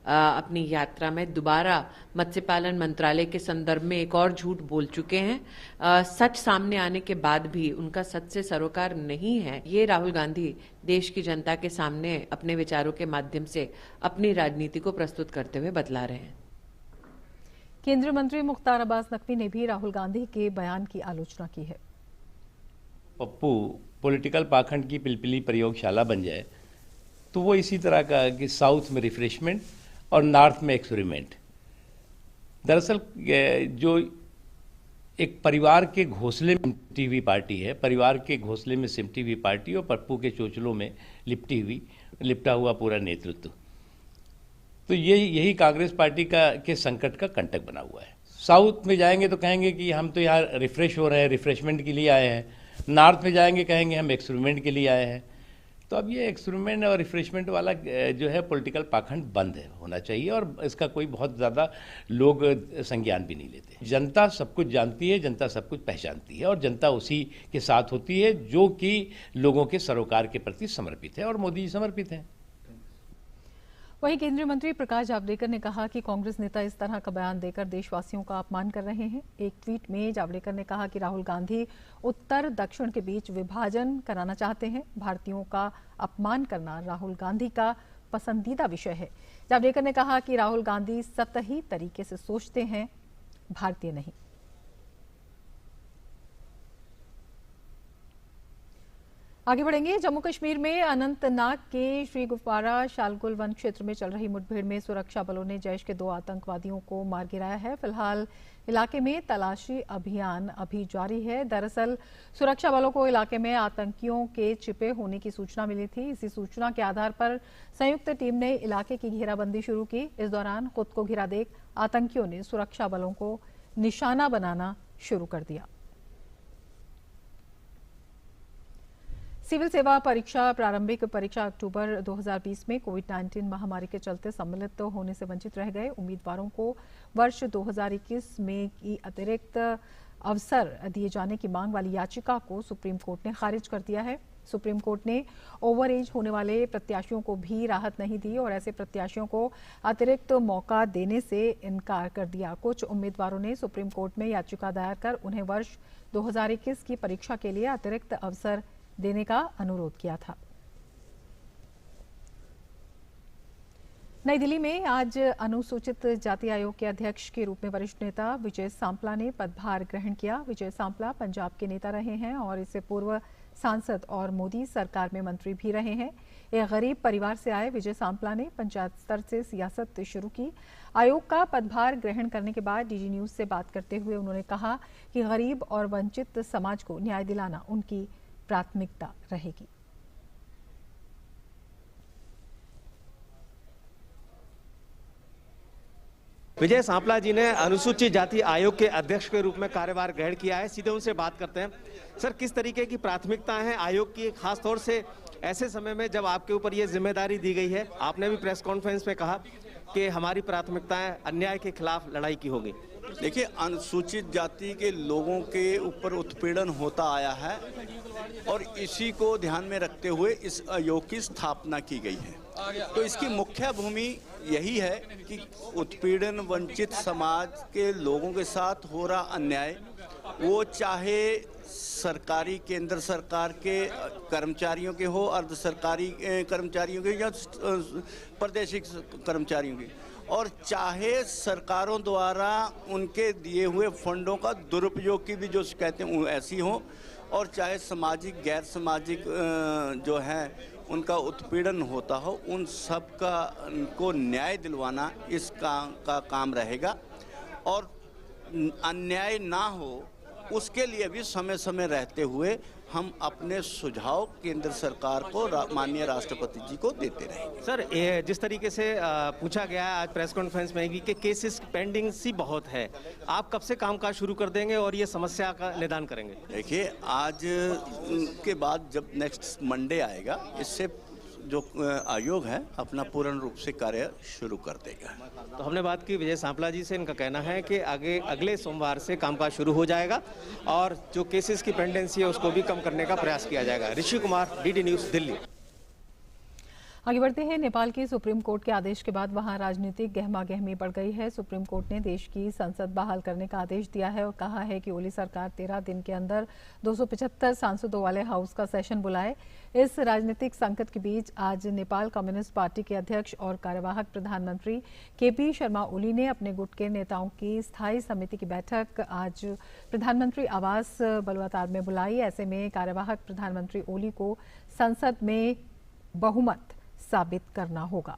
अपनी यात्रा में दोबारा मत्स्य पालन मंत्रालय के संदर्भ में एक और झूठ बोल चुके हैं। सच सामने आने के बाद भी उनका सच से सरोकार नहीं है। ये राहुल गांधी देश की जनता के सामने अपने विचारों के माध्यम से अपनी राजनीति को प्रस्तुत करते हुए बतला रहे हैं। केंद्रीय मंत्री मुख्तार अब्बास नकवी ने भी राहुल गांधी के बयान की आलोचना की है। पप्पू पॉलिटिकल पाखंड की पिलपिली प्रयोगशाला बन जाए तो वो इसी तरह का कि साउथ में रिफ्रेशमेंट और नॉर्थ में एक्सपेरिमेंट। दरअसल जो एक परिवार के घोंसले में सिमटी हुई पार्टी है, परिवार के घोंसले में सिमटी हुई पार्टी और पप्पू के चोचलों में लिपटा हुआ पूरा नेतृत्व, तो यही कांग्रेस पार्टी के संकट का कंटक बना हुआ है। साउथ में जाएंगे तो कहेंगे कि हम तो यहाँ रिफ्रेश हो रहे हैं, रिफ्रेशमेंट के लिए आए हैं। नॉर्थ में जाएंगे कहेंगे हम एक्सपेरिमेंट के लिए आए हैं। तो अब ये एक्सपेरिमेंट और रिफ्रेशमेंट वाला जो है पॉलिटिकल पाखंड बंद होना चाहिए और इसका कोई बहुत ज़्यादा लोग संज्ञान भी नहीं लेते। जनता सब कुछ जानती है, जनता सब कुछ पहचानती है और जनता उसी के साथ होती है जो कि लोगों के सरोकार के प्रति समर्पित है और मोदी जी समर्पित हैं। वहीं केंद्रीय मंत्री प्रकाश जावड़ेकर ने कहा कि कांग्रेस नेता इस तरह का बयान देकर देशवासियों का अपमान कर रहे हैं। एक ट्वीट में जावड़ेकर ने कहा कि राहुल गांधी उत्तर दक्षिण के बीच विभाजन कराना चाहते हैं। भारतीयों का अपमान करना राहुल गांधी का पसंदीदा विषय है। जावड़ेकर ने कहा कि राहुल गांधी सतही तरीके से सोचते हैं, भारतीय नहीं। आगे बढ़ेंगे। जम्मू कश्मीर में अनंतनाग के श्री गुफवारा शालगुल वन क्षेत्र में चल रही मुठभेड़ में सुरक्षा बलों ने जैश के 2 आतंकवादियों को मार गिराया है। फिलहाल इलाके में तलाशी अभियान अभी जारी है। दरअसल सुरक्षा बलों को इलाके में आतंकियों के छिपे होने की सूचना मिली थी। इसी सूचना के आधार पर संयुक्त टीम ने इलाके की घेराबंदी शुरू की। इस दौरान खुद को घिरा देख आतंकियों ने सुरक्षा बलों को निशाना बनाना शुरू कर दिया। सिविल सेवा परीक्षा प्रारंभिक परीक्षा अक्टूबर 2020 में कोविड-19 महामारी के चलते सम्मिलित होने से वंचित रह गए उम्मीदवारों को वर्ष 2021 में की अतिरिक्त अवसर दिए जाने की मांग वाली याचिका को सुप्रीम कोर्ट ने खारिज कर दिया है। सुप्रीम कोर्ट ने ओवर एज होने वाले प्रत्याशियों को भी राहत नहीं दी और ऐसे प्रत्याशियों को अतिरिक्त मौका देने से इनकार कर दिया। कुछ उम्मीदवारों ने सुप्रीम कोर्ट में याचिका दायर कर उन्हें वर्ष 2021 की परीक्षा के लिए अतिरिक्त अवसर देने का अनुरोध किया था। नई दिल्ली में आज अनुसूचित जाति आयोग के अध्यक्ष के रूप में वरिष्ठ नेता विजय सांपला ने पदभार ग्रहण किया। विजय सांपला पंजाब के नेता रहे हैं और इससे पूर्व सांसद और मोदी सरकार में मंत्री भी रहे हैं। एक गरीब परिवार से आए विजय सांपला ने पंचायत स्तर से सियासत शुरू की। आयोग का पदभार ग्रहण करने के बाद डीडी न्यूज से बात करते हुए उन्होंने कहा कि गरीब और वंचित समाज को न्याय दिलाना उनकी प्राथमिकता रहेगी। विजय सांपला जी ने अनुसूचित जाति आयोग के अध्यक्ष के रूप में कार्यभार ग्रहण किया है। सीधे उनसे बात करते हैं। सर, किस तरीके की प्राथमिकता है आयोग की, खास तौर से ऐसे समय में जब आपके ऊपर ये जिम्मेदारी दी गई है? आपने भी प्रेस कॉन्फ्रेंस में कहा कि हमारी प्राथमिकताएं अन्याय के खिलाफ लड़ाई की होगी। देखिए, अनुसूचित जाति के लोगों के ऊपर उत्पीड़न होता आया है और इसी को ध्यान में रखते हुए इस आयोग की स्थापना की गई है। तो इसकी मुख्य भूमि यही है कि उत्पीड़न वंचित समाज के लोगों के साथ हो रहा अन्याय, वो चाहे सरकारी केंद्र सरकार के कर्मचारियों के हो, अर्ध सरकारी कर्मचारियों के या प्रादेशिक कर्मचारियों के, और चाहे सरकारों द्वारा उनके दिए हुए फंडों का दुरुपयोग की भी जो शिकायतें ऐसी हों, और चाहे सामाजिक गैर सामाजिक जो है उनका उत्पीड़न होता हो, उन सब का को न्याय दिलवाना इस का काम रहेगा। और अन्याय ना हो उसके लिए भी समय समय रहते हुए हम अपने सुझाव केंद्र सरकार को माननीय राष्ट्रपति जी को देते रहेंगे। सर, ये जिस तरीके से पूछा गया है आज प्रेस कॉन्फ्रेंस में कि केसेस पेंडिंग सी बहुत है, आप कब से कामकाज शुरू कर देंगे और ये समस्या का निदान करेंगे? देखिए, आज के बाद जब नेक्स्ट मंडे आएगा, इससे जो आयोग है अपना पूर्ण रूप से कार्य शुरू कर देगा। तो हमने बात की विजय सांपला जी से, इनका कहना है कि अगले सोमवार से कामकाज शुरू हो जाएगा और जो केसेस की पेंडेंसी है उसको भी कम करने का प्रयास किया जाएगा। Rishi Kumar, DD news, Delhi. आगे बढ़ते हैं। नेपाल की सुप्रीम कोर्ट के आदेश के बाद वहां राजनीतिक गहमागहमी बढ़ गई है। सुप्रीम कोर्ट ने देश की संसद बहाल करने का आदेश दिया है और कहा है कि ओली सरकार 13 दिन के अंदर 275 सांसदों वाले हाउस का सेशन बुलाए। इस राजनीतिक संकट के बीच आज नेपाल कम्युनिस्ट पार्टी के अध्यक्ष और कार्यवाहक प्रधानमंत्री केपी शर्मा ओली ने अपने गुट के नेताओं की स्थायी समिति की बैठक आज प्रधानमंत्री आवास बलुआतार में बुलाई। ऐसे में कार्यवाहक प्रधानमंत्री ओली को संसद में बहुमत साबित करना होगा।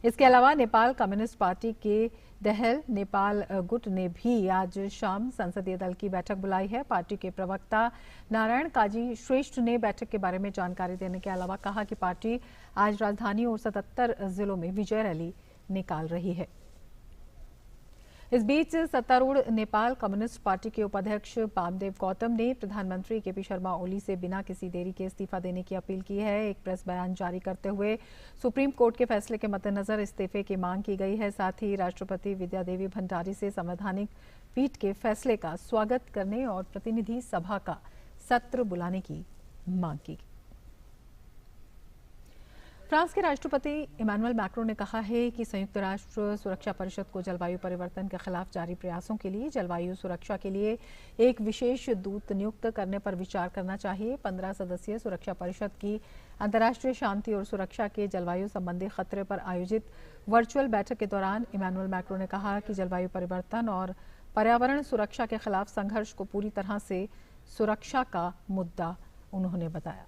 इसके अलावा नेपाल कम्युनिस्ट पार्टी के दहल नेपाल गुट ने भी आज शाम संसदीय दल की बैठक बुलाई है। पार्टी के प्रवक्ता नारायण काजी श्रेष्ठ ने बैठक के बारे में जानकारी देने के अलावा कहा कि पार्टी आज राजधानी और 77 जिलों में विजय रैली निकाल रही है। इस बीच सत्तारूढ़ नेपाल कम्युनिस्ट पार्टी के उपाध्यक्ष वामदेव गौतम ने प्रधानमंत्री केपी शर्मा ओली से बिना किसी देरी के इस्तीफा देने की अपील की है। एक प्रेस बयान जारी करते हुए सुप्रीम कोर्ट के फैसले के मद्देनजर इस्तीफे की मांग की गई है। साथ ही राष्ट्रपति विद्यादेवी भंडारी से संवैधानिक पीठ के फैसले का स्वागत करने और प्रतिनिधि सभा का सत्र बुलाने की मांग की। फ्रांस के राष्ट्रपति इमैनुअल मैक्रों ने कहा है कि संयुक्त राष्ट्र सुरक्षा परिषद को जलवायु परिवर्तन के खिलाफ जारी प्रयासों के लिए जलवायु सुरक्षा के लिए एक विशेष दूत नियुक्त करने पर विचार करना चाहिए। 15 सदस्यीय सुरक्षा परिषद की अंतर्राष्ट्रीय शांति और सुरक्षा के जलवायु संबंधी खतरे पर आयोजित वर्चुअल बैठक के दौरान इमैनुअल मैक्रों ने कहा कि जलवायु परिवर्तन और पर्यावरण सुरक्षा के खिलाफ संघर्ष को पूरी तरह से सुरक्षा का मुद्दा उन्होंने बताया।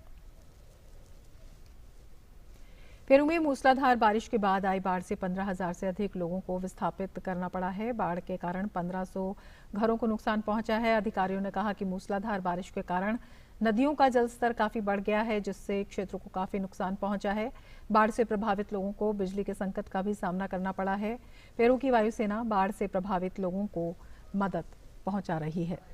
पेरू में मूसलाधार बारिश के बाद आई बाढ़ से 15,000 से अधिक लोगों को विस्थापित करना पड़ा है। बाढ़ के कारण 1500 घरों को नुकसान पहुंचा है। अधिकारियों ने कहा कि मूसलाधार बारिश के कारण नदियों का जलस्तर काफी बढ़ गया है, जिससे क्षेत्रों को काफी नुकसान पहुंचा है। बाढ़ से प्रभावित लोगों को बिजली के संकट का भी सामना करना पड़ा है। पेरू की वायुसेना बाढ़ से प्रभावित लोगों को मदद पहुंचा रही है।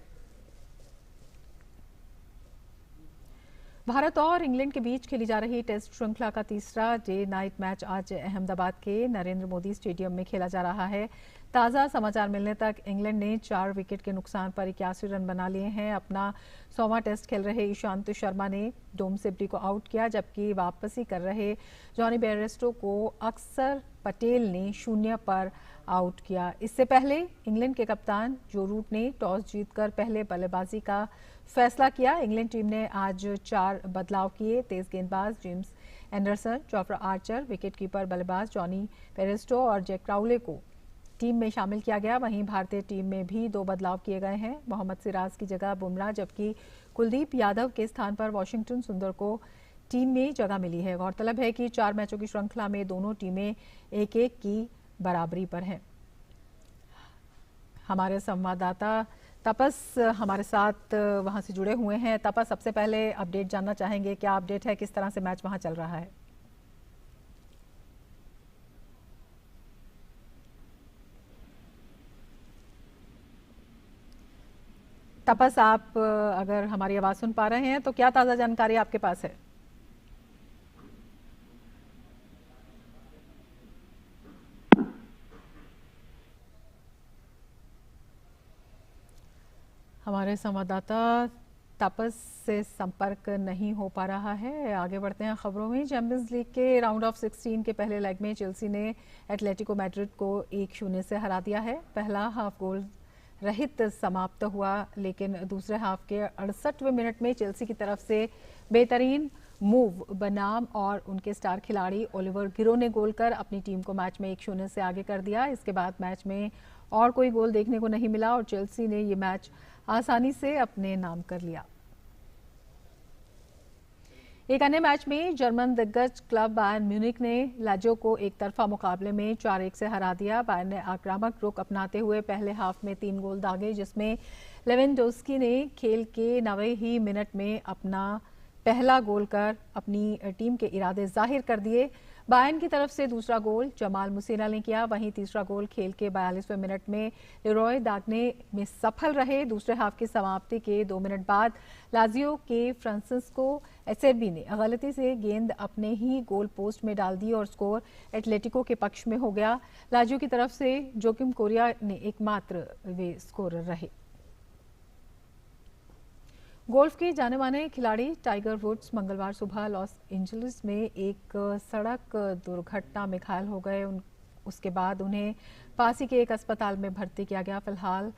भारत और इंग्लैंड के बीच खेली जा रही टेस्ट श्रृंखला का तीसरा डे नाइट मैच आज अहमदाबाद के नरेंद्र मोदी स्टेडियम में खेला जा रहा है। ताज़ा समाचार मिलने तक इंग्लैंड ने 4 विकेट के नुकसान पर 81 रन बना लिए हैं। अपना 100वां टेस्ट खेल रहे ईशांत शर्मा ने डोम सिब्री को आउट किया, जबकि वापसी कर रहे जॉनी बेयरस्टो को अक्षर पटेल ने 0 पर आउट किया। इससे पहले इंग्लैंड के कप्तान जो रूट ने टॉस जीतकर पहले बल्लेबाजी का फैसला किया। इंग्लैंड टीम ने आज 4 बदलाव किए। तेज गेंदबाज James Anderson, Jofra Archer, wicketkeeper बल्लेबाज जॉनी बेयरस्टो और जैक क्राउले को टीम में शामिल किया गया। वहीं भारतीय टीम में भी 2 बदलाव किए गए हैं। मोहम्मद सिराज की जगह बुमराह, जबकि कुलदीप यादव के स्थान पर वाशिंगटन सुंदर को टीम में जगह मिली है। गौरतलब है कि 4 मैचों की श्रृंखला में दोनों टीमें 1-1 की बराबरी पर हैं। हमारे संवाददाता तपस हमारे साथ वहां से जुड़े हुए हैं। तपस, सबसे पहले अपडेट जानना चाहेंगे, क्या अपडेट है, किस तरह से मैच वहां चल रहा है? तपस, आप अगर हमारी आवाज सुन पा रहे हैं तो क्या ताजा जानकारी आपके पास है? हमारे संवाददाता तपस से संपर्क नहीं हो पा रहा है। आगे बढ़ते हैं खबरों में। चैंपियंस लीग के राउंड ऑफ 16 के पहले लेग में चेल्सी ने एटलेटिको मैड्रिड को 1-0 से हरा दिया है। पहला हाफ गोल रहित समाप्त हुआ, लेकिन दूसरे हाफ के 68वें मिनट में चेल्सी की तरफ से बेहतरीन मूव बनाम और उनके स्टार खिलाड़ी ओलिवर गिरो ने गोल कर अपनी टीम को मैच में 1-0 से आगे कर दिया। इसके बाद मैच में और कोई गोल देखने को नहीं मिला और चेल्सी ने ये मैच आसानी से अपने नाम कर लिया। एक अन्य मैच में जर्मन दिग्गज क्लब बायर्न म्यूनिख ने लाजियो को एक तरफा मुकाबले में 4-1 से हरा दिया। बायर्न ने आक्रामक रुख अपनाते हुए पहले हाफ में 3 गोल दागे, जिसमें लेवेंडोस्की ने खेल के 90 ही मिनट में अपना पहला गोल कर अपनी टीम के इरादे जाहिर कर दिए। बायर्न की तरफ से दूसरा गोल जमाल मुसीना ने किया। वहीं तीसरा गोल खेल के 42वें मिनट में लेरॉय दाग्ने में सफल रहे। दूसरे हाफ की समाप्ति के 2 मिनट बाद लाजियो के फ्रांसिस्को एसेरबी ने गलती से गेंद अपने ही गोल पोस्ट में डाल दी और स्कोर एटलेटिको के पक्ष में हो गया। लाजियो की तरफ से जोकिम कोरिया ने एकमात्र वे स्कोरर रहे। गोल्फ के जाने माने खिलाड़ी टाइगर वुड्स मंगलवार सुबह लॉस एंजलिस में एक सड़क दुर्घटना में घायल हो गए। उसके बाद उन्हें पास ही के एक अस्पताल में भर्ती किया गया। फिलहाल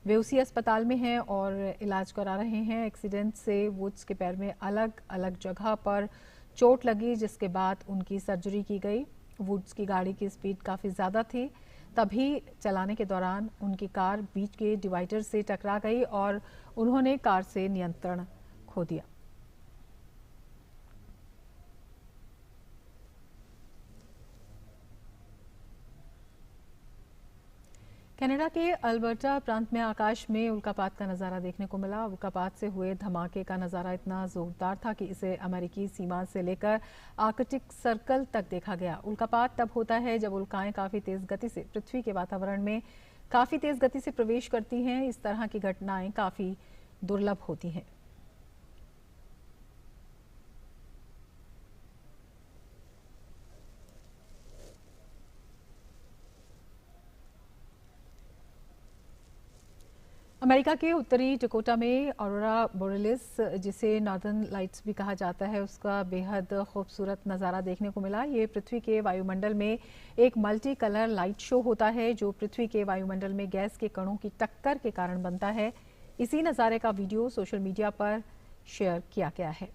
वे उसी अस्पताल में हैं और इलाज करा रहे हैं। एक्सीडेंट से वुड्स के पैर में अलग अलग जगह पर चोट लगी, जिसके बाद उनकी सर्जरी की गई। वुड्स की गाड़ी की स्पीड काफ़ी ज़्यादा थी, तभी चलाने के दौरान उनकी कार बीच के डिवाइडर से टकरा गई और उन्होंने कार से नियंत्रण खो दिया। कनाडा के अल्बर्टा प्रांत में आकाश में उल्कापात का नज़ारा देखने को मिला। उल्कापात से हुए धमाके का नज़ारा इतना जोरदार था कि इसे अमेरिकी सीमा से लेकर आर्कटिक सर्कल तक देखा गया। उल्कापात तब होता है जब उल्काएं काफ़ी तेज़ गति से पृथ्वी के वातावरण में काफ़ी तेज़ गति से प्रवेश करती हैं। इस तरह की घटनाएं काफ़ी दुर्लभ होती हैं। अमेरिका के उत्तरी डकोटा में ऑरोरा बोरेलिस, जिसे नॉर्दर्न लाइट्स भी कहा जाता है, उसका बेहद खूबसूरत नज़ारा देखने को मिला। ये पृथ्वी के वायुमंडल में एक मल्टी कलर लाइट शो होता है जो पृथ्वी के वायुमंडल में गैस के कणों की टक्कर के कारण बनता है। इसी नज़ारे का वीडियो सोशल मीडिया पर शेयर किया गया है।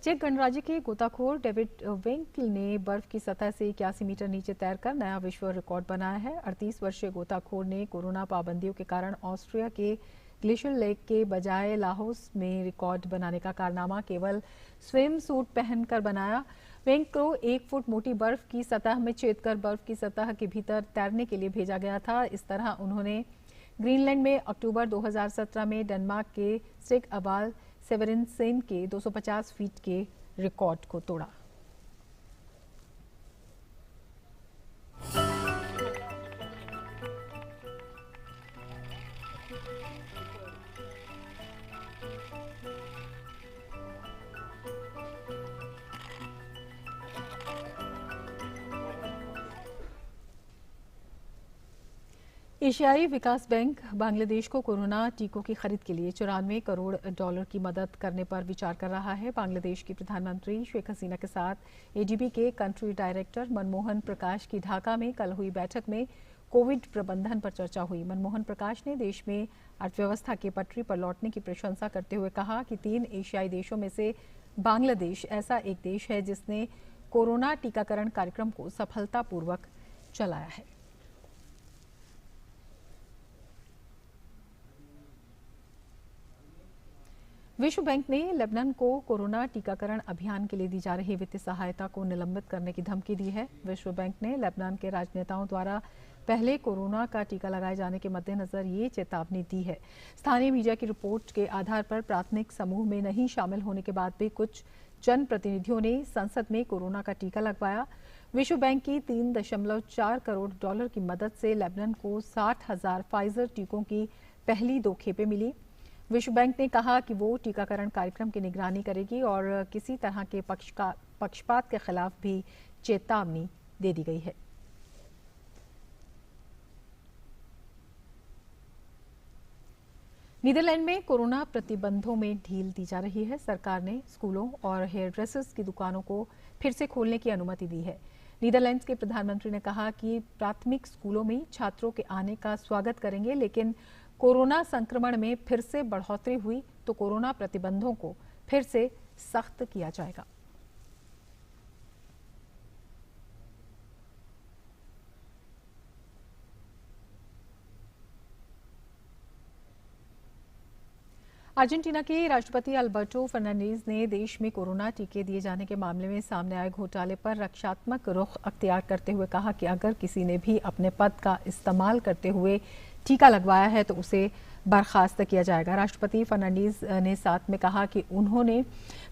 चेक गणराज्य के गोताखोर डेविड वेंकल ने बर्फ की सतह से 81 मीटर नीचे तैरकर नया विश्व रिकॉर्ड बनाया है। 38 वर्षीय गोताखोर ने कोरोना पाबंदियों के कारण ऑस्ट्रिया के ग्लेशियर लेक के बजाय लाहौस में रिकॉर्ड बनाने का कारनामा केवल स्विम सूट पहनकर बनाया। वेंक को 1 फुट मोटी बर्फ की सतह में छेद कर बर्फ की सतह के भीतर तैरने के लिए भेजा गया था। इस तरह उन्होंने ग्रीनलैंड में अक्टूबर 2017 में डेनमार्क के स्टिग अबाल सेवेरिनसेन के 250 फीट के रिकॉर्ड को तोड़ा। एशियाई विकास बैंक बांग्लादेश को कोरोना टीकों की खरीद के लिए $94 करोड़ की मदद करने पर विचार कर रहा है। बांग्लादेश की प्रधानमंत्री शेख हसीना के साथ एडीबी के कंट्री डायरेक्टर मनमोहन प्रकाश की ढाका में कल हुई बैठक में कोविड प्रबंधन पर चर्चा हुई। मनमोहन प्रकाश ने देश में अर्थव्यवस्था के पटरी पर लौटने की प्रशंसा करते हुए कहा कि 3 एशियाई देशों में से बांग्लादेश ऐसा एक देश है जिसने कोरोना टीकाकरण कार्यक्रम को सफलतापूर्वक चलाया है। विश्व बैंक ने लेबनान को कोरोना टीकाकरण अभियान के लिए दी जा रही वित्तीय सहायता को निलंबित करने की धमकी दी है। विश्व बैंक ने लेबनान के राजनेताओं द्वारा पहले कोरोना का टीका लगाए जाने के मद्देनजर ये चेतावनी दी है। स्थानीय मीडिया की रिपोर्ट के आधार पर प्राथमिक समूह में नहीं शामिल होने के बाद भी कुछ जनप्रतिनिधियों ने संसद में कोरोना का टीका लगवाया। विश्व बैंक की $3.4 करोड़ की मदद से लेबनान को 60,000 फाइजर टीकों की पहली 2 खेपें मिली। विश्व बैंक ने कहा कि वो टीकाकरण कार्यक्रम की निगरानी करेगी और किसी तरह के पक्षपात के खिलाफ भी चेतावनी दे दी गई है। नीदरलैंड में कोरोना प्रतिबंधों में ढील दी जा रही है। सरकार ने स्कूलों और हेयर ड्रेसेस की दुकानों को फिर से खोलने की अनुमति दी है। नीदरलैंड्स के प्रधानमंत्री ने कहा कि प्राथमिक स्कूलों में छात्रों के आने का स्वागत करेंगे, लेकिन कोरोना संक्रमण में फिर से बढ़ोतरी हुई तो कोरोना प्रतिबंधों को फिर से सख्त किया जाएगा। अर्जेंटीना के राष्ट्रपति अल्बर्टो फर्नांडीज ने देश में कोरोना टीके दिए जाने के मामले में सामने आए घोटाले पर रक्षात्मक रुख अख्तियार करते हुए कहा कि अगर किसी ने भी अपने पद का इस्तेमाल करते हुए टीका लगवाया है तो उसे बर्खास्त किया जाएगा। राष्ट्रपति फर्नांडीज ने साथ में कहा कि उन्होंने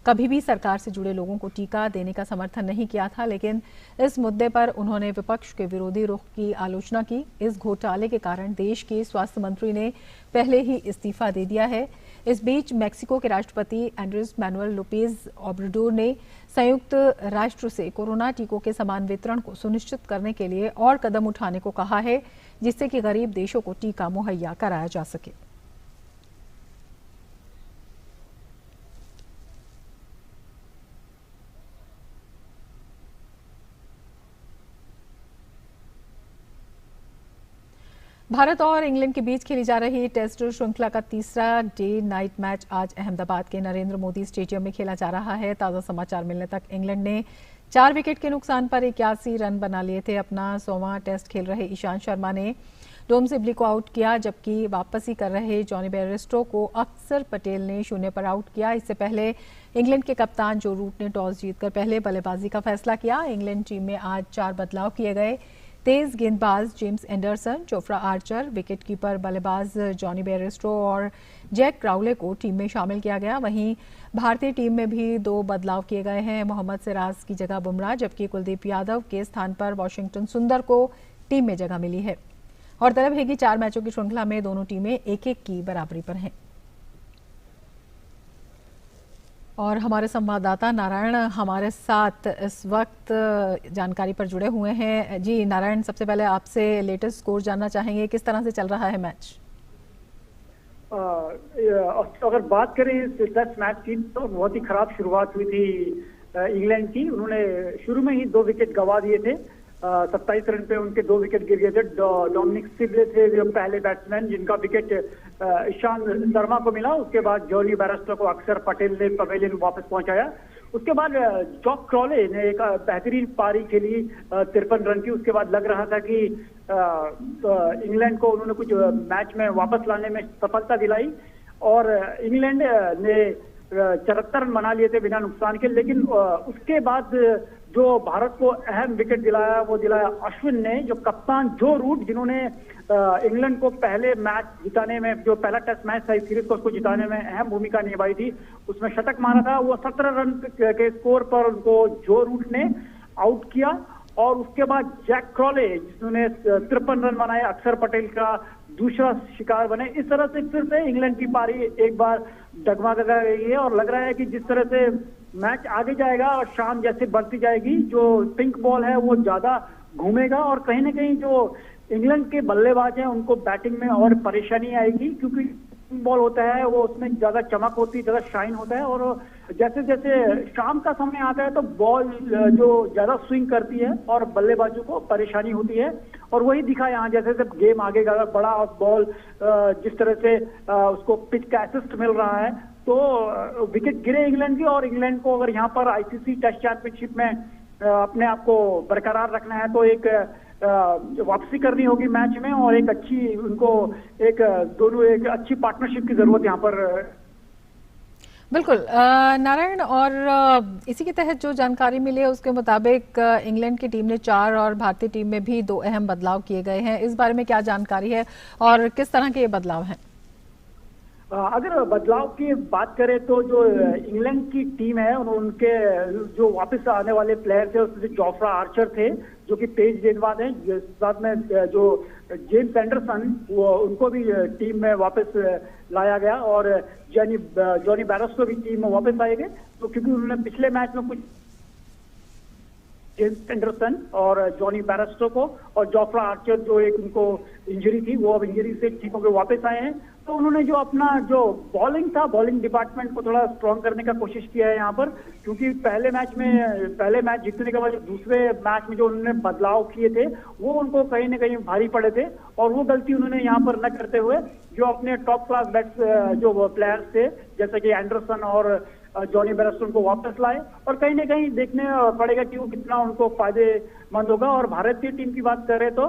कभी भी सरकार से जुड़े लोगों को टीका देने का समर्थन नहीं किया था, लेकिन इस मुद्दे पर उन्होंने विपक्ष के विरोधी रुख की आलोचना की। इस घोटाले के कारण देश के स्वास्थ्य मंत्री ने पहले ही इस्तीफा दे दिया है। इस बीच मेक्सिको के राष्ट्रपति एंड्रेस मैनुएल लोपेज ओब्राडोर ने संयुक्त राष्ट्र से कोरोना टीकों के समान वितरण को सुनिश्चित करने के लिए और कदम उठाने को कहा है, जिससे कि गरीब देशों को टीका मुहैया कराया जा सके। भारत और इंग्लैंड के बीच खेली जा रही टेस्ट श्रृंखला का तीसरा डे नाइट मैच आज अहमदाबाद के नरेंद्र मोदी स्टेडियम में खेला जा रहा है। ताजा समाचार मिलने तक इंग्लैंड ने 4 विकेट के नुकसान पर 81 रन बना लिए थे। अपना 100वां टेस्ट खेल रहे ईशांत शर्मा ने डोम सिब्ली को आउट किया, जबकि वापसी कर रहे जॉनी बेयरस्टो को अक्षर पटेल ने 0 पर आउट किया। इससे पहले इंग्लैंड के कप्तान जो रूट ने टॉस जीतकर पहले बल्लेबाजी का फैसला किया। इंग्लैंड टीम में आज 4 बदलाव किए गए। तेज गेंदबाज James Anderson, Jofra Archer, wicketkeeper बल्लेबाज जॉनी बेयरस्टो और जैक क्राउले को टीम में शामिल किया गया। वहीं भारतीय टीम में भी 2 बदलाव किए गए हैं। मोहम्मद सिराज की जगह बुमराह, जबकि कुलदीप यादव के स्थान पर वाशिंगटन सुंदर को टीम में जगह मिली है। गौरतलब है कि 4 मैचों की श्रृंखला में दोनों टीमें 1-1 की बराबरी पर हैं। और हमारे संवाददाता नारायण हमारे साथ इस वक्त जानकारी पर जुड़े हुए हैं। जी नारायण, सबसे पहले आपसे लेटेस्ट स्कोर जानना चाहेंगे, किस तरह से चल रहा है मैच? अगर बात करें इस टेस्ट मैच की तो बहुत ही खराब शुरुआत हुई थी इंग्लैंड की। उन्होंने शुरू में ही 2 विकेट गंवा दिए थे। 27 रन पे उनके 2 विकेट गिर गए थे। डोमिनिक सिबले थे जो पहले बैट्समैन, जिनका विकेट ईशांत शर्मा को मिला। उसके बाद जॉनी बेयरस्टो को अक्षर पटेल ने पवेलियन वापस पहुंचाया। उसके बाद जैक क्राउले ने एक बेहतरीन पारी खेली 53 रन की। उसके बाद लग रहा था कि इंग्लैंड को उन्होंने कुछ मैच में वापस लाने में सफलता दिलाई और इंग्लैंड ने 74 रन बना लिए थे बिना नुकसान के। लेकिन उसके बाद जो भारत को अहम विकेट दिलाया वो दिलाया अश्विन ने, जो कप्तान जो रूट, जिन्होंने इंग्लैंड को पहले मैच जिताने में, जो पहला टेस्ट मैच था इस सीरीज को, उसको जिताने में अहम भूमिका निभाई थी। उसमें शतक मारा था। वो 17 रन के स्कोर पर उनको जो रूट ने आउट किया। और उसके बाद जैक क्राउले, जिन्होंने 53 रन बनाए, अक्षर पटेल का दूसरा शिकार बने। इस तरह से फिर से इंग्लैंड की पारी एक बार डगमगा गई है और लग रहा है कि जिस तरह से मैच आगे जाएगा और शाम जैसे बढ़ती जाएगी, जो पिंक बॉल है वो ज्यादा घूमेगा और कहीं ना कहीं जो इंग्लैंड के बल्लेबाज हैं उनको बैटिंग में और परेशानी आएगी, क्योंकि बॉल होता है वो उसमें ज्यादा चमक होती है, ज्यादा शाइन होता है। और जैसे जैसे शाम का समय आता है तो बॉल जो ज्यादा स्विंग करती है और बल्लेबाजों को परेशानी होती है। और वही दिखा यहाँ, जैसे जैसे गेम आगे बड़ा बॉल जिस तरह से उसको पिच का असिस्ट मिल रहा है तो विकेट गिरे इंग्लैंड की। और इंग्लैंड को अगर यहाँ पर आईसीसी टेस्ट चैंपियनशिप में अपने आप को बरकरार रखना है तो एक वापसी करनी होगी मैच में और एक अच्छी उनको एक दोनों एक अच्छी पार्टनरशिप की जरूरत यहाँ पर। बिल्कुल नारायण, और इसी के तहत जो जानकारी मिली है उसके मुताबिक इंग्लैंड की टीम ने 4 और भारतीय टीम में भी 2 अहम बदलाव किए गए हैं। इस बारे में क्या जानकारी है और किस तरह के ये बदलाव हैं? अगर बदलाव की बात करें तो जो इंग्लैंड की टीम है उनके जो वापस आने वाले प्लेयर थे उसमें जोफ्रा आर्चर थे जो कि तेज गेंदबाज हैं, साथ में जो जेम्स एंडरसन वो उनको भी टीम में वापस लाया गया और जॉनी बेयरस्टो भी टीम में वापस आएंगे। तो क्योंकि उन्होंने पिछले मैच में कुछ जेम्स एंडरसन और जॉनी बेयरस्टो को और जोफ्रा आर्चर जो एक उनको इंजरी थी वो अब इंजरी से ठीक होकर वापस आए हैं। तो उन्होंने जो अपना जो बॉलिंग था, बॉलिंग डिपार्टमेंट को थोड़ा स्ट्रॉन्ग करने का कोशिश किया है यहाँ पर, क्योंकि पहले मैच जीतने के बाद दूसरे मैच में जो उन्होंने बदलाव किए थे वो उनको कहीं ना कहीं भारी पड़े थे और वो गलती उन्होंने यहाँ पर न करते हुए जो अपने टॉप क्लास जो प्लेयर्स थे जैसे कि एंडरसन और जॉनी बेयरस्टो को वापस लाए और कहीं ना कहीं देखने पड़ेगा कि वो कितना उनको फायदेमंद होगा। और भारतीय टीम की बात करें तो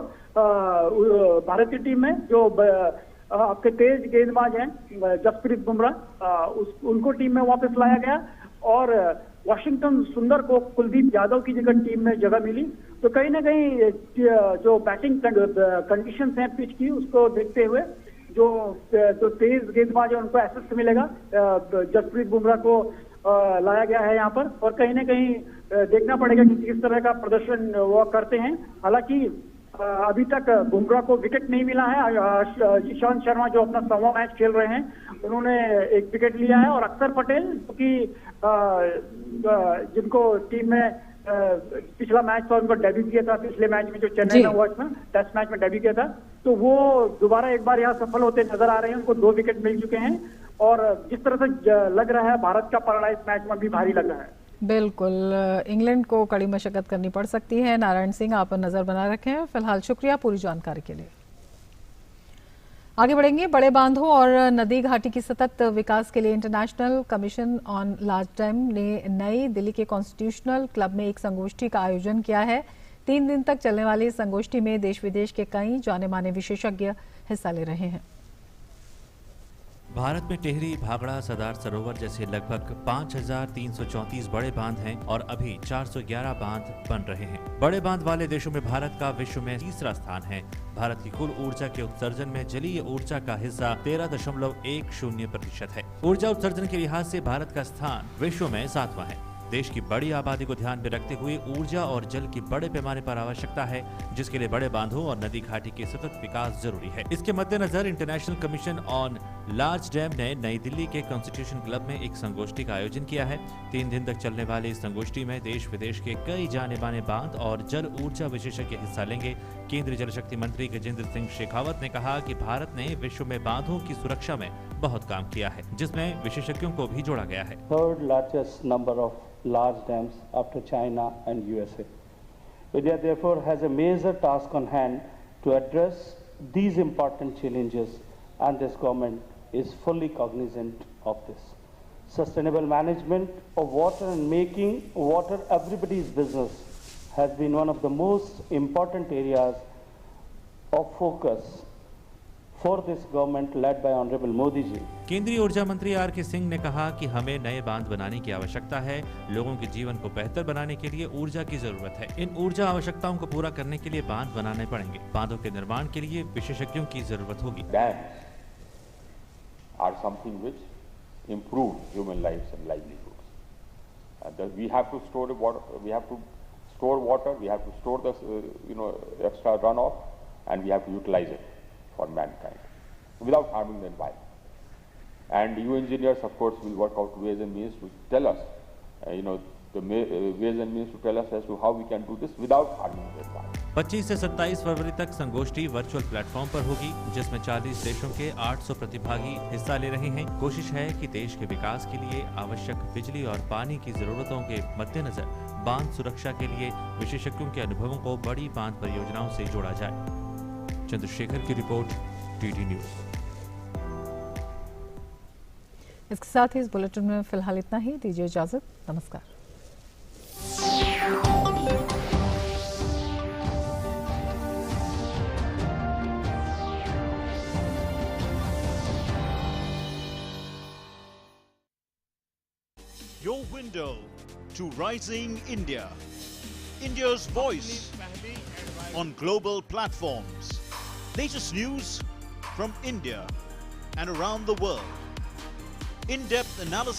भारतीय टीम में जो आपके तेज गेंदबाज हैं जसप्रीत बुमराह, उनको टीम में वापस लाया गया और वॉशिंगटन सुंदर को कुलदीप यादव की जगह टीम में जगह मिली। तो कहीं ना कहीं जो बैटिंग कंडीशंस हैं पिच की, उसको देखते हुए जो तेज गेंदबाज है उनको एसेस मिलेगा। जसप्रीत बुमराह को लाया गया है यहाँ पर, और कहीं ना कहीं देखना पड़ेगा कि किस तरह का प्रदर्शन वो करते हैं। हालांकि अभी तक बुमराह को विकेट नहीं मिला है। ईशांत शर्मा जो अपना 100वां मैच खेल रहे हैं, उन्होंने एक विकेट लिया है, और अक्षर पटेल क्योंकि जिनको टीम में पिछला मैच था, उनको डेब्यू किया था पिछले मैच में जो चेन्नई में हुआ था, टेस्ट मैच में डेब्यू किया था, तो वो दोबारा एक बार यहाँ सफल होते नजर आ रहे हैं। उनको 2 विकेट मिल चुके हैं, और जिस तरह से लग रहा है भारत का पलड़ा इस मैच में भी भारी लग रहा है। बिल्कुल, इंग्लैंड को कड़ी मशक्कत करनी पड़ सकती है। नारायण सिंह, आप नजर बना रखें। फिलहाल शुक्रिया पूरी जानकारी के लिए। आगे बढ़ेंगे। बड़े बांधों और नदी घाटी की सतत विकास के लिए international commission on large dam ने नई दिल्ली के कॉन्स्टिट्यूशनल क्लब में एक संगोष्ठी का आयोजन किया है। 3 दिन तक चलने वाली इस संगोष्ठी में देश विदेश के कई जाने माने विशेषज्ञ हिस्सा ले रहे हैं। भारत में टिहरी, भाखड़ा, सरदार सरोवर जैसे लगभग 5,334 बड़े बांध हैं और अभी 411 बांध बन रहे हैं। बड़े बांध वाले देशों में भारत का विश्व में तीसरा स्थान है। भारत की कुल ऊर्जा के उत्सर्जन में जलीय ऊर्जा का हिस्सा 13.10% है। ऊर्जा उत्सर्जन के लिहाज से भारत का स्थान विश्व में 7वां है। देश की बड़ी आबादी को ध्यान में रखते हुए ऊर्जा और जल की बड़े पैमाने पर आवश्यकता है, जिसके लिए बड़े बांधों और नदी घाटी के सतत विकास जरूरी है। इसके मद्देनजर international commission on large dam ने नई दिल्ली के कॉन्स्टिट्यूशन क्लब में एक संगोष्ठी का आयोजन किया है। 3 दिन तक चलने वाली इस संगोष्ठी में देश विदेश के कई जाने माने बांध और जल ऊर्जा विशेषज्ञ हिस्सा लेंगे। केंद्रीय जल शक्ति मंत्री गजेंद्र सिंह शेखावत ने कहा कि भारत ने विश्व में बांधों की सुरक्षा में बहुत काम किया है, जिसमें विशेषज्ञों को भी जोड़ा गया है। Third largest number of large dams after China and USA. India therefore has a major task on hand to address these important challenges, and this government is fully cognizant of this. Sustainable management of water and making water everybody's business has been one of the most important areas of focus for this government led by Honorable Modi ji. केंद्रीय ऊर्जा मंत्री R K. Singh ने कहा कि हमें नए बांध बनाने की आवश्यकता है। लोगों के जीवन को बेहतर बनाने के लिए ऊर्जा की जरूरत है। इन ऊर्जा आवश्यकताओं को पूरा करने के लिए बांध बनाने पड़ेंगे। बांधों के निर्माण के लिए विशेषज्ञों की जरूरत होगी। Dams are something which improve human lives and livelihoods. We have to store water. We have to store water. We have to store the extra runoff, and we have to utilize it for mankind without harming the environment. And you engineers, of course, will work out ways and means to tell us, ways and means to tell us as to how we can do this without harming the environment. 25 से 27 फरवरी तक संगोष्ठी virtual platform पर होगी, जिसमें 40 देशों के 800 प्रतिभागी हिस्सा ले रहे हैं। कोशिश है कि देश के विकास के लिए आवश्यक बिजली और पानी की जरूरतों के मद्देनजर बांध सुरक्षा के लिए विशेषज्ञों के अनुभवों को बड़ी बांध परियोजनाओं से जोड़ा जाए। चंद्रशेखर की रिपोर्ट, टीटी न्यूज। इसके साथ ही इस बुलेटिन में फिलहाल इतना ही। दीजिए इजाजत। नमस्कार। Your window to rising India. India's voice on global platforms. Latest news from India and around the world. In-depth analysis